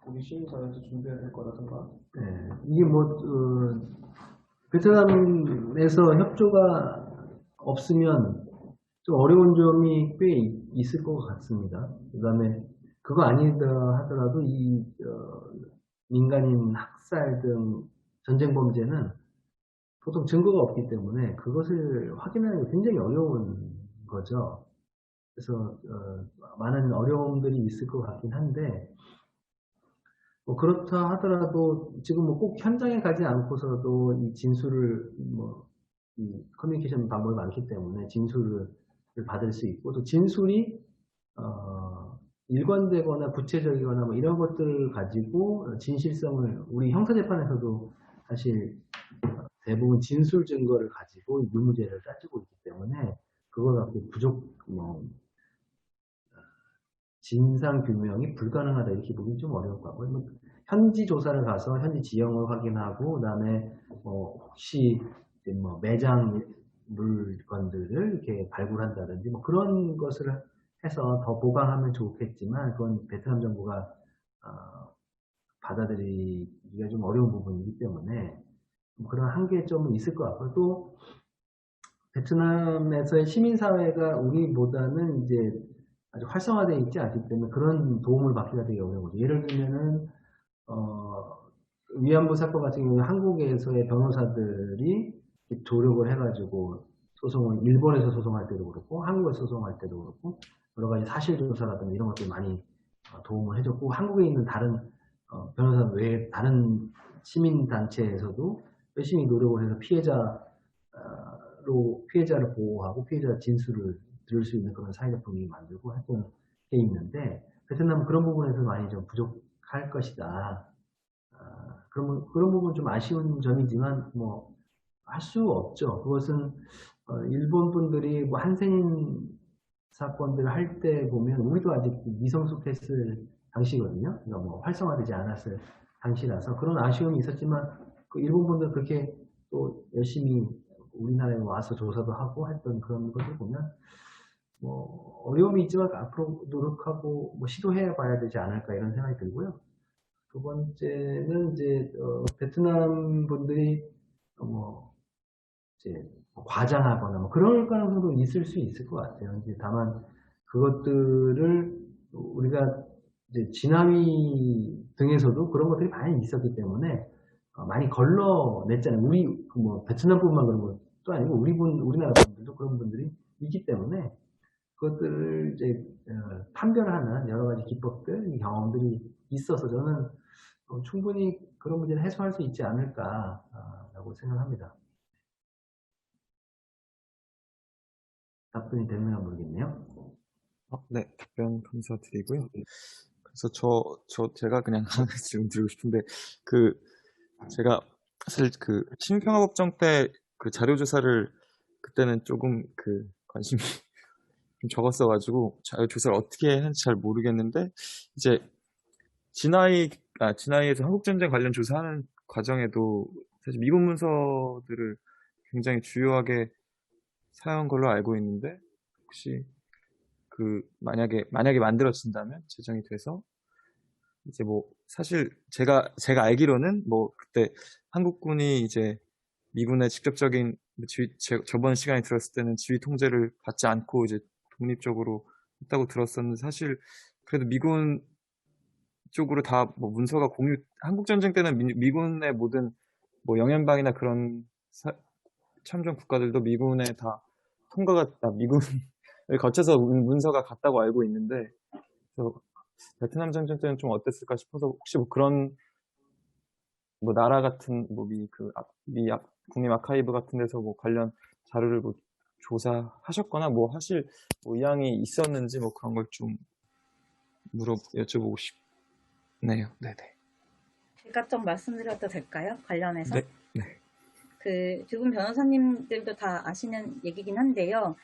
우리 시민사회에서 준비해야 될 거라든가. 네, 이게 베트남에서 협조가 없으면 좀 어려운 점이 꽤 있을 것 같습니다. 그 다음에 그거 아니다 하더라도 민간인 학살 등 전쟁 범죄는 소송 증거가 없기 때문에 그것을 확인하는 게 굉장히 어려운 거죠. 그래서 많은 어려움들이 있을 것 같긴 한데 뭐 그렇다 하더라도 지금 뭐 꼭 현장에 가지 않고서도 이 진술을 이 커뮤니케이션 방법이 많기 때문에 진술을 받을 수 있고 또 진술이 일관되거나 구체적이거나 뭐 이런 것들을 가지고 진실성을 우리 형사재판에서도 사실 대부분 진술 증거를 가지고 유무죄를 따지고 있기 때문에 그걸 갖고 진상 규명이 불가능하다 이렇게 보기 좀 어려울 것 같고요. 현지 조사를 가서 현지 지형을 확인하고 그다음에 혹시 매장 물건들을 이렇게 발굴한다든지 뭐 그런 것을 해서 더 보강하면 좋겠지만 그건 베트남 정부가 받아들이기가 좀 어려운 부분이기 때문에 그런 한계점은 있을 것 같고 또 베트남에서의 시민사회가 우리보다는 이제 아주 활성화되어 있지 않기 때문에 그런 도움을 받기가 되게 어려운 거죠. 예를 들면은 위안부 사건 같은 경우에 한국에서의 변호사들이 조력을 해가지고 소송을 일본에서 소송할 때도 그렇고 한국에서 소송할 때도 그렇고 여러 가지 사실조사라든지 이런 것들 많이 도움을 해줬고 한국에 있는 다른 변호사 외에 다른 시민단체에서도 열심히 노력을 해서 피해자를 보호하고 피해자 진술을 들을 수 있는 그런 사회적 분위기 만들고 했던 게 있는데 베트남은 그런 부분에서 많이 좀 부족할 것이다. 그런 부분 좀 아쉬운 점이지만 뭐 할 수 없죠. 그것은 일본 분들이 뭐 한센 사건들을 할 때 보면 우리도 아직 미성숙했을 당시거든요. 그러니까 뭐 활성화되지 않았을 당시라서 그런 아쉬움이 있었지만 그 일본 분들 그렇게 또 열심히 우리나라에 와서 조사도 하고 했던 그런 것을 보면 뭐 어려움이 있지만 앞으로 노력하고 뭐 시도해 봐야 되지 않을까 이런 생각이 들고요. 두 번째는 이제 베트남 분들이 이제 과장하거나 뭐 그럴 가능성도 있을 수 있을 것 같아요. 이제 다만 그것들을 우리가 이제 진화위 등에서도 그런 것들이 많이 있었기 때문에 많이 걸러냈잖아요. 우리 뭐 베트남뿐만 그런 것도 아니고 우리나라 분들도 그런 분들이 있기 때문에 그것들을 이제 판별하는 여러 가지 기법들, 경험들이 있어서 저는 충분히 그런 문제를 해소할 수 있지 않을까라고 생각합니다. 답변이 됐는가 모르겠네요. 네, 답변 감사드리고요. 그래서 제가 그냥 하나 질문 드리고 싶은데, 제가 사실 신평화법정 때 그 자료조사를 그때는 조금 관심이 좀 적었어가지고 자료조사를 어떻게 했는지 잘 모르겠는데, 이제 진화위에서 한국전쟁 관련 조사하는 과정에도 사실 미군 문서들을 굉장히 주요하게 사용한 걸로 알고 있는데, 혹시 만약에 만들어진다면 제정이 돼서 이제 뭐 사실 제가 알기로는 뭐 그때 한국군이 이제 미군의 직접적인 저번 시간에 들었을 때는 지휘 통제를 받지 않고 이제 독립적으로 했다고 들었었는데 사실 그래도 미군 쪽으로 다 뭐 문서가 한국전쟁 때는 미군의 모든 뭐 영연방이나 그런 참전 국가들도 미군에 다 미군을 거쳐서 문서가 갔다고 알고 있는데, 그래서 베트남 전쟁 때는 좀 어땠을까 싶어서 혹시 뭐 그런 뭐 나라 같은 미 국립 아카이브 같은 데서 뭐 관련 자료를 뭐 조사하셨거나 뭐 하실 의향이 있었는지 뭐 그런 걸 좀 여쭤보고 싶네요. 네네. 제가 좀 말씀드려도 될까요? 관련해서? 네. 두 분 변호사님들도 다 아시는 얘기긴 한데요.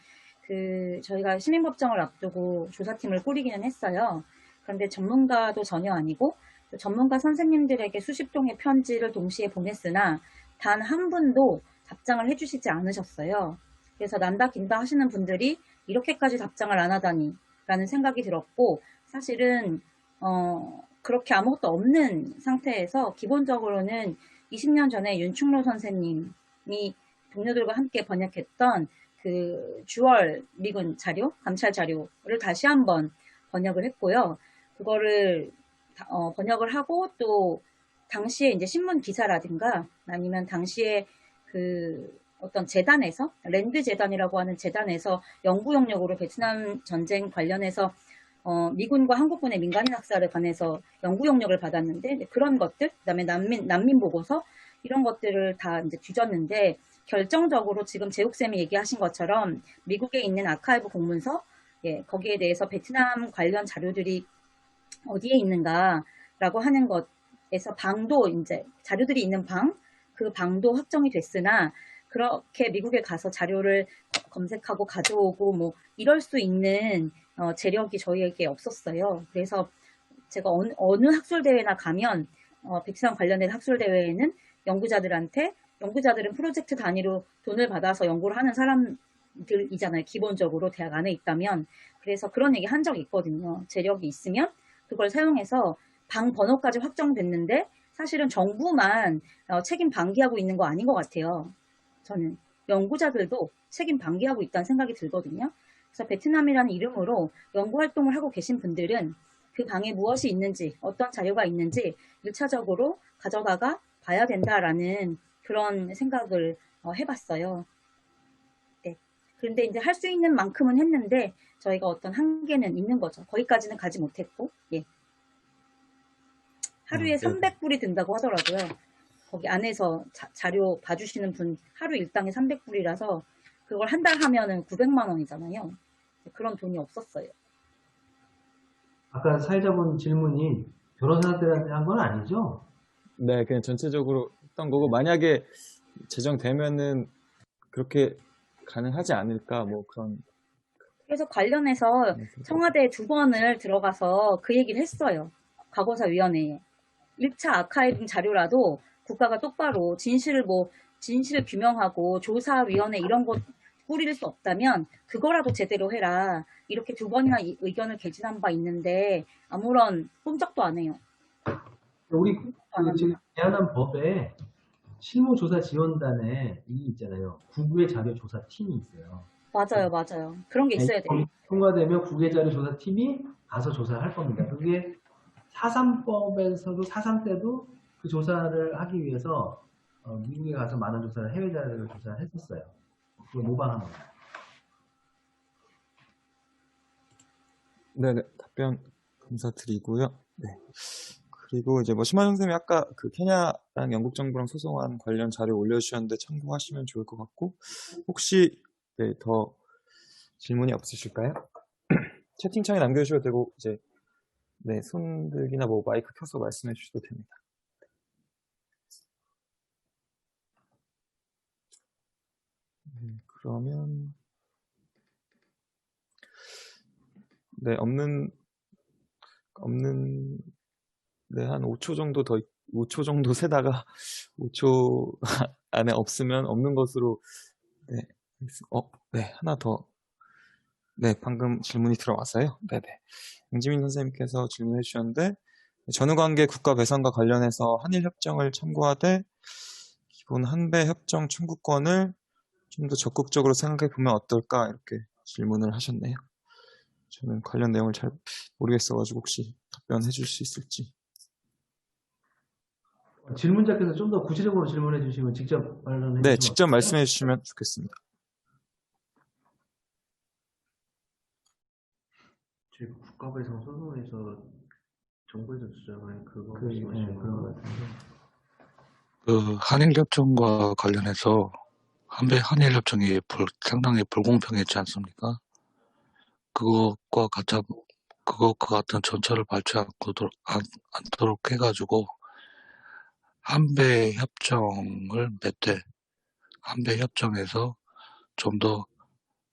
저희가 시민법정을 앞두고 조사팀을 꾸리기는 했어요. 그런데 전문가도 전혀 아니고 전문가 선생님들에게 수십 통의 편지를 동시에 보냈으나 단 한 분도 답장을 해주시지 않으셨어요. 그래서 난다 긴다 하시는 분들이 이렇게까지 답장을 안 하다니 라는 생각이 들었고, 사실은 그렇게 아무것도 없는 상태에서 기본적으로는 20년 전에 윤충로 선생님이 동료들과 함께 번역했던 주월 미군 자료, 감찰 자료를 다시 한번 번역을 했고요. 그거를 번역을 하고 또 당시에 이제 신문 기사라든가 아니면 당시에 어떤 재단에서, 랜드 재단이라고 하는 재단에서 연구 영역으로 베트남 전쟁 관련해서 미군과 한국군의 민간인 학살에 관해서 연구 영역을 받았는데, 그런 것들, 그다음에 난민 보고서, 이런 것들을 다 이제 뒤졌는데, 결정적으로 지금 재욱쌤이 얘기하신 것처럼 미국에 있는 아카이브 공문서, 예, 거기에 대해서 베트남 관련 자료들이 어디에 있는가라고 하는 것에서 방도 이제 자료들이 있는 그 방도 확정이 됐으나, 그렇게 미국에 가서 자료를 검색하고 가져오고 뭐 이럴 수 있는 재력이 저희에게 없었어요. 그래서 제가 어느 학술대회나 가면 베트남 관련된 학술대회에는 연구자들은 프로젝트 단위로 돈을 받아서 연구를 하는 사람들이잖아요. 기본적으로 대학 안에 있다면. 그래서 그런 얘기 한 적이 있거든요. 재력이 있으면 그걸 사용해서 방 번호까지 확정됐는데, 사실은 정부만 책임 방기하고 있는 거 아닌 것 같아요. 저는 연구자들도 책임 방기하고 있다는 생각이 들거든요. 그래서 베트남이라는 이름으로 연구 활동을 하고 계신 분들은 그 방에 무엇이 있는지, 어떤 자료가 있는지 1차적으로 가져다가 봐야 된다라는 그런 생각을 해봤어요. 네. 그런데 이제 할 수 있는 만큼은 했는데 저희가 어떤 한계는 있는 거죠. 거기까지는 가지 못했고, 예. 하루에 300불이 든다고 하더라고요. 거기 안에서 자료 봐주시는 분 하루 일당이 300불이라서 그걸 한 달 하면은 900만 원이잖아요. 그런 돈이 없었어요. 아까 사회자분 질문이 변호사들한테 한 건 아니죠? 네, 그냥 전체적으로 했던 거고, 만약에 제정되면은 그렇게 가능하지 않을까, 뭐 그런. 그래서 관련해서 청와대 2번을 들어가서 그 얘기를 했어요. 과거사위원회에. 1차 아카이빙 자료라도 국가가 똑바로 진실을 규명하고 조사위원회 이런 거 꾸릴 수 없다면 그거라도 제대로 해라. 이렇게 2번이나 의견을 개진한 바 있는데 아무런 꼼짝도 안 해요. 우리 지금 제안한 법에 실무조사지원단에 이 있잖아요. 국외 자료 조사 팀이 있어요. 맞아요. 그런 게 있어야 돼요. 통과되면 국외 자료 조사 팀이 가서 조사를 할 겁니다. 그게 4.3법에서도 4.3 때도 그 조사를 하기 위해서 미국에 가서 많은 조사를, 해외 자료를 조사를 했었어요. 그걸 모방한 겁니다. 네, 답변 감사드리고요. 네. 그리고 이제 뭐 심하정 선생님이 아까 그 케냐랑 영국 정부랑 소송한 관련 자료 올려주셨는데 참고하시면 좋을 것 같고, 혹시 네, 더 질문이 없으실까요? 채팅창에 남겨주셔도 되고, 이제 네, 손들기나 뭐 마이크 켜서 말씀해 주셔도 됩니다. 그러면 네, 네, 한 5초 정도 5초 정도 세다가 5초 안에 없으면 없는 것으로. 네, 네, 하나 더. 네, 방금 질문이 들어왔어요. 네네. 양지민 선생님께서 질문해 주셨는데, 전후관계 국가 배상과 관련해서 한일협정을 참고하되 기본 한배 협정 청구권을 좀 더 적극적으로 생각해 보면 어떨까, 이렇게 질문을 하셨네요. 저는 관련 내용을 잘 모르겠어가지고 혹시 답변해 줄 수 있을지. 질문자께서 좀 더 구체적으로 질문해 주시면 직접 말씀해 네, 주시면 직접 말씀해 주시면 좋겠습니다. 저희 국가배상 소송에서 정부에서 주장한 그거 그런 것 같은데. 그 한일협정과 관련해서 한일협정이 상당히 불공평했지 않습니까? 그것과 같은 전철을 밟지 않도록 해가지고 한배협정을 맺되, 한배협정에서 좀 더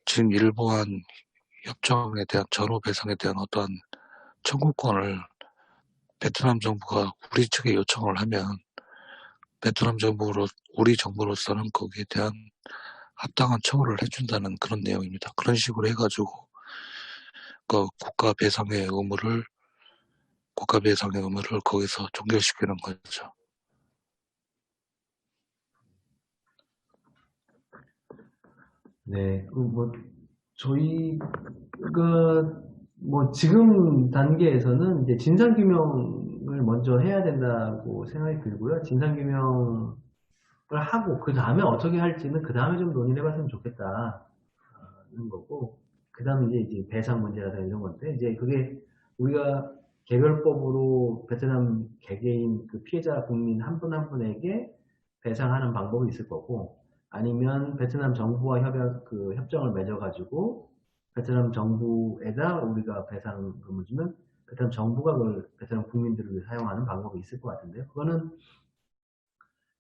진일보한 협정에 대한 전후 배상에 대한 어떠한 청구권을 베트남 정부가 우리 측에 요청을 하면 우리 정부로서는 거기에 대한 합당한 처우를 해준다는 그런 내용입니다. 그런 식으로 해가지고 그 국가 배상의 의무를 거기서 종결시키는 거죠. 네, 저희가 지금 단계에서는 이제 진상규명을 먼저 해야 된다고 생각이 들고요. 진상규명 하고 그 다음에 어떻게 할지는 그 다음에 좀 논의를 해봤으면 좋겠다는 거고, 그 다음에 이제 배상 문제라든가 이런 건데, 이제 그게 우리가 개별법으로 베트남 개개인 그 피해자 국민 한 분 한 분에게 배상하는 방법이 있을 거고, 아니면 베트남 정부와 협정을 맺어가지고 베트남 정부에다 우리가 배상금을 주면 베트남 정부가 그걸 베트남 국민들을 위해 사용하는 방법이 있을 것 같은데요. 그거는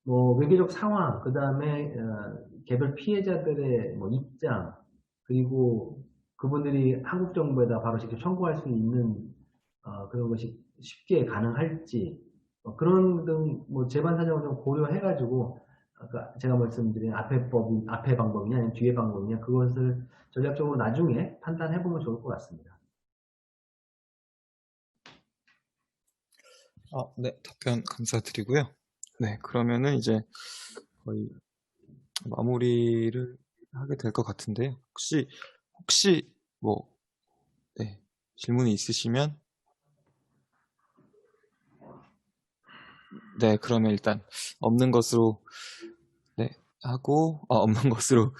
뭐 외교적 상황, 그 다음에 개별 피해자들의 뭐 입장, 그리고 그분들이 한국 정부에다 바로 직접 청구할 수 있는 그런 것이 쉽게 가능할지, 그런 등 뭐 재반 사정을 좀 고려해가지고 아까 제가 말씀드린 앞에 방법이냐 아니면 뒤에 방법이냐, 그것을 전략적으로 나중에 판단해보면 좋을 것 같습니다. 네, 답변 감사드리고요. 네, 그러면은 이제 거의 마무리를 하게 될 것 같은데요. 혹시 뭐, 네, 질문이 있으시면, 네, 그러면 일단 없는 것으로, 네, 하고, 없는 것으로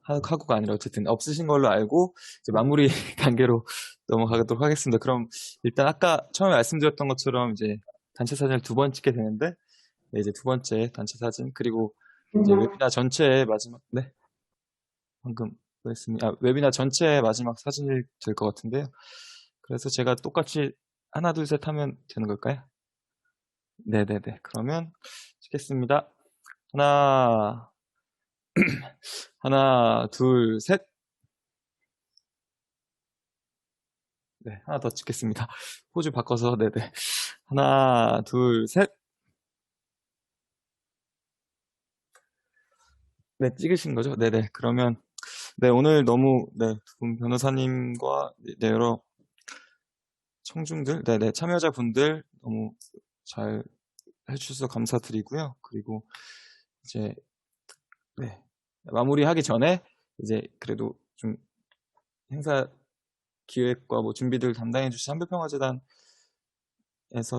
하고가 아니라 어쨌든 없으신 걸로 알고 이제 마무리 단계로 넘어가도록 하겠습니다. 그럼 일단 아까 처음에 말씀드렸던 것처럼 이제 단체 사진을 2번 찍게 되는데, 네, 이제 2번째 단체 사진, 그리고 이제 웨비나 전체의 마지막, 네, 방금 그랬습니다. 웨비나 전체의 마지막 사진이 될 것 같은데요. 그래서 제가 똑같이 하나, 둘, 셋 하면 되는 걸까요? 네네네. 그러면 찍겠습니다. 하나, 둘, 셋. 네, 하나 더 찍겠습니다. 포즈 바꿔서, 네네. 하나, 둘, 셋. 네, 찍으신 거죠? 네네. 그러면, 네, 오늘 너무, 네, 두 분 변호사님과, 네, 여러 청중들, 네네, 참여자분들 너무 잘 해주셔서 감사드리고요. 그리고 이제, 네, 마무리하기 전에, 이제, 그래도 좀 행사 기획과 뭐 준비들 담당해주신 한별평화재단에서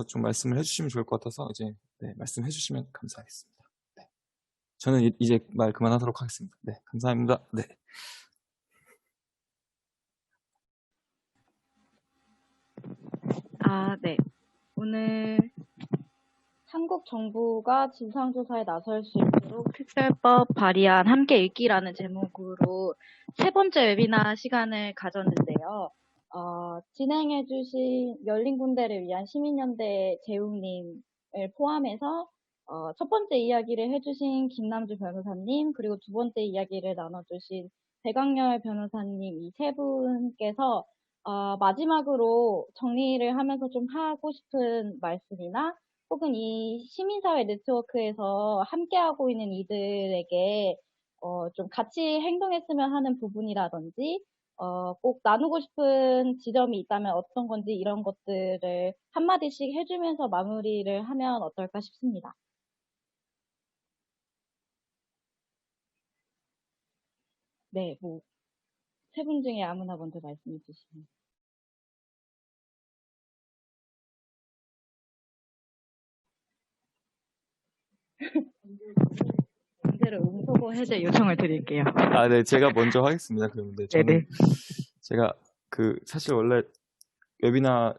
좀 말씀을 해주시면 좋을 것 같아서 이제, 네, 말씀해주시면 감사하겠습니다. 네. 저는 이제 말 그만하도록 하겠습니다. 네, 감사합니다. 네. 네. 오늘 한국 정부가 진상조사에 나설 수 있도록 특별법 발의안 함께 읽기라는 제목으로 3번째 웨비나 시간을 가졌는데요. 진행해주신 열린군대를 위한 시민연대 재웅님을 포함해서 첫 번째 이야기를 해주신 김남주 변호사님, 그리고 두 번째 이야기를 나눠주신 배강렬 변호사님, 이 세 분께서 마지막으로 정리를 하면서 좀 하고 싶은 말씀이나 혹은 이 시민사회 네트워크에서 함께하고 있는 이들에게 좀 같이 행동했으면 하는 부분이라든지 꼭 나누고 싶은 지점이 있다면 어떤 건지 이런 것들을 한마디씩 해주면서 마무리를 하면 어떨까 싶습니다. 네, 뭐 세 분 중에 아무나 먼저 말씀해 주시면. 강제로 음소거 해제 요청을 드릴게요. 네, 제가 먼저 하겠습니다. 그러면 네, 저는 네네. 제가 사실 원래 웨비나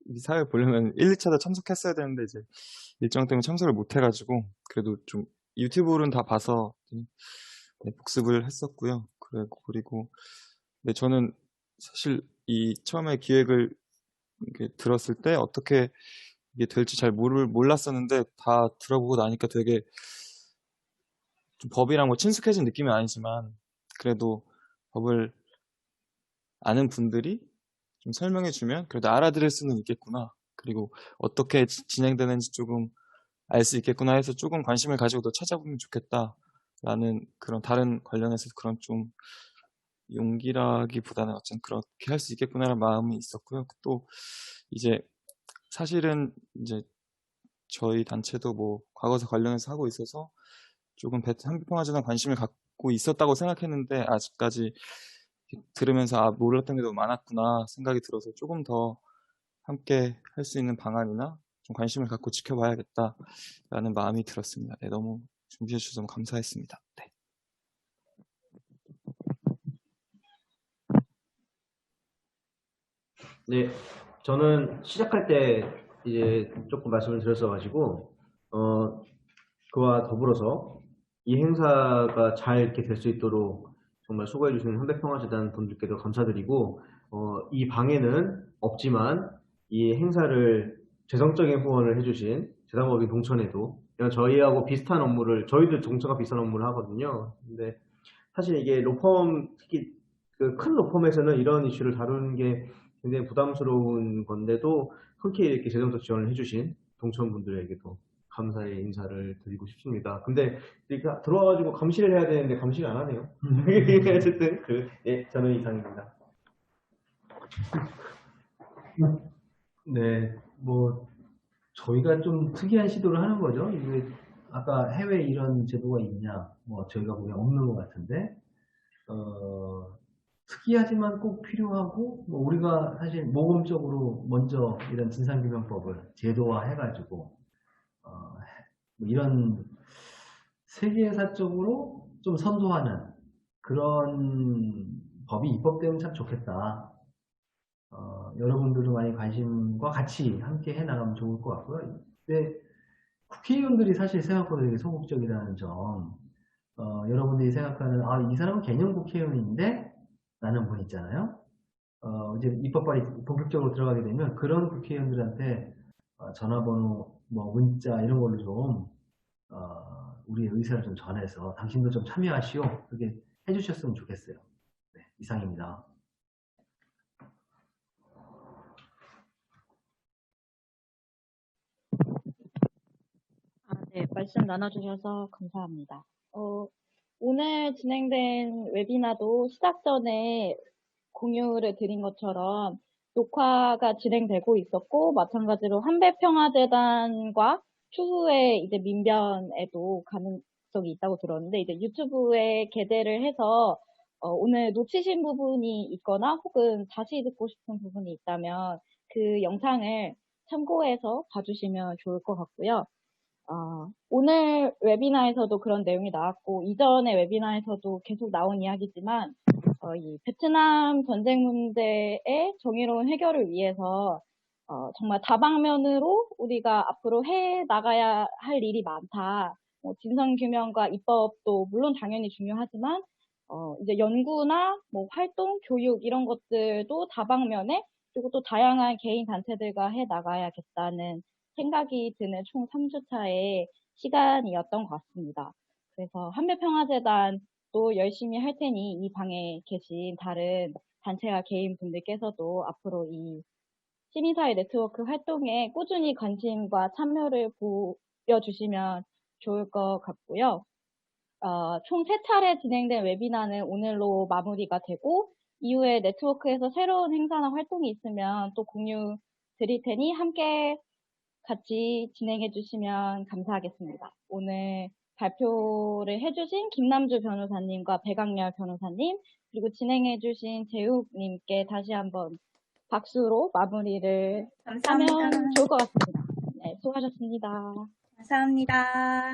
이 사회 보려면 1, 2차도 참석했어야 되는데 이제 일정 때문에 참석을 못 해가지고 그래도 좀 유튜브로는 다 봐서 네, 복습을 했었고요. 그리고 네, 저는 사실 이 처음에 기획을 이렇게 들었을 때 어떻게 이게 될지 잘 몰랐었는데 다 들어보고 나니까 되게 좀 법이랑 뭐 친숙해진 느낌은 아니지만 그래도 법을 아는 분들이 좀 설명해주면 그래도 알아들을 수는 있겠구나. 그리고 어떻게 진행되는지 조금 알 수 있겠구나 해서 조금 관심을 가지고 더 찾아보면 좋겠다라는 그런 다른 관련해서 그런 좀 용기라기보다는 어쨌든 그렇게 할 수 있겠구나라는 마음이 있었고요. 또 이제 사실은 이제 저희 단체도 뭐 과거사 관련해서 하고 있어서 조금 한국평화재단 관심을 갖고 있었다고 생각했는데 아직까지 들으면서 몰랐던 게 너무 많았구나 생각이 들어서 조금 더 함께 할 수 있는 방안이나 좀 관심을 갖고 지켜봐야겠다라는 마음이 들었습니다. 네, 너무 준비해 주셔서 너무 감사했습니다. 네. 네, 저는 시작할 때 이제 조금 말씀을 드렸어가지고, 그와 더불어서 이 행사가 잘 이렇게 될 수 있도록 정말 수고해주신 한백평화재단 분들께도 감사드리고, 이 방에는 없지만 이 행사를 재정적인 후원을 해주신 재단법인 동천에도 저희하고 비슷한 업무를, 저희도 동천과 비슷한 업무를 하거든요. 근데 사실 이게 로펌, 특히 그 큰 로펌에서는 이런 이슈를 다루는 게 굉장히 부담스러운 건데도 흔쾌히 이렇게 재정적 지원을 해주신 동천분들에게도 감사의 인사를 드리고 싶습니다. 근데 이렇게 들어와가지고 감시를 해야 되는데 감시를 안 하네요. 어쨌든 예, 저는 이상입니다. 네, 뭐 저희가 좀 특이한 시도를 하는 거죠. 이게 아까 해외에 이런 제도가 있냐, 뭐 저희가 보기엔 없는 것 같은데, 특이하지만 꼭 필요하고, 뭐 우리가 사실 모범적으로 먼저 이런 진상규명법을 제도화해가지고 뭐 이런 세계사적으로 좀 선도하는 그런 법이 입법되면 참 좋겠다. 여러분들도 많이 관심과 같이 함께 해나가면 좋을 것 같고요. 근데 국회의원들이 사실 생각보다 되게 소극적이라는 점, 여러분들이 생각하는, 이 사람은 개념 국회의원인데? 라는 분 있잖아요. 이제 입법발의 본격적으로 들어가게 되면 그런 국회의원들한테 전화번호, 뭐 문자 이런 걸로 좀 우리의 의사를 좀 전해서 당신도 좀 참여하시오. 그렇게 해주셨으면 좋겠어요. 네, 이상입니다. 네, 말씀 나눠주셔서 감사합니다. 오늘 진행된 웨비나도 시작 전에 공유를 드린 것처럼 녹화가 진행되고 있었고, 마찬가지로 한백평화재단과 추후에 이제 민변에도 가능성이 있다고 들었는데, 이제 유튜브에 게재를 해서 오늘 놓치신 부분이 있거나 혹은 다시 듣고 싶은 부분이 있다면 그 영상을 참고해서 봐주시면 좋을 것 같고요. 오늘 웨비나에서도 그런 내용이 나왔고, 이전의 웨비나에서도 계속 나온 이야기지만, 이 베트남 전쟁 문제의 정의로운 해결을 위해서, 정말 다방면으로 우리가 앞으로 해 나가야 할 일이 많다. 진상규명과 입법도 물론 당연히 중요하지만, 이제 연구나 뭐 활동, 교육 이런 것들도 다방면에, 그리고 또 다양한 개인 단체들과 해 나가야겠다는 생각이 드는 총 3주차의 시간이었던 것 같습니다. 그래서 한백평화재단도 열심히 할 테니 이 방에 계신 다른 단체와 개인 분들께서도 앞으로 이 시민사회 네트워크 활동에 꾸준히 관심과 참여를 보여주시면 좋을 것 같고요. 총 3차례 진행된 웨비나는 오늘로 마무리가 되고, 이후에 네트워크에서 새로운 행사나 활동이 있으면 또 공유 드릴 테니 함께 같이 진행해 주시면 감사하겠습니다. 오늘 발표를 해주신 김남주 변호사님과 배강렬 변호사님, 그리고 진행해 주신 재욱님께 다시 한번 박수로 마무리를 감사합니다. 하면 좋을 것 같습니다. 네, 수고하셨습니다. 감사합니다.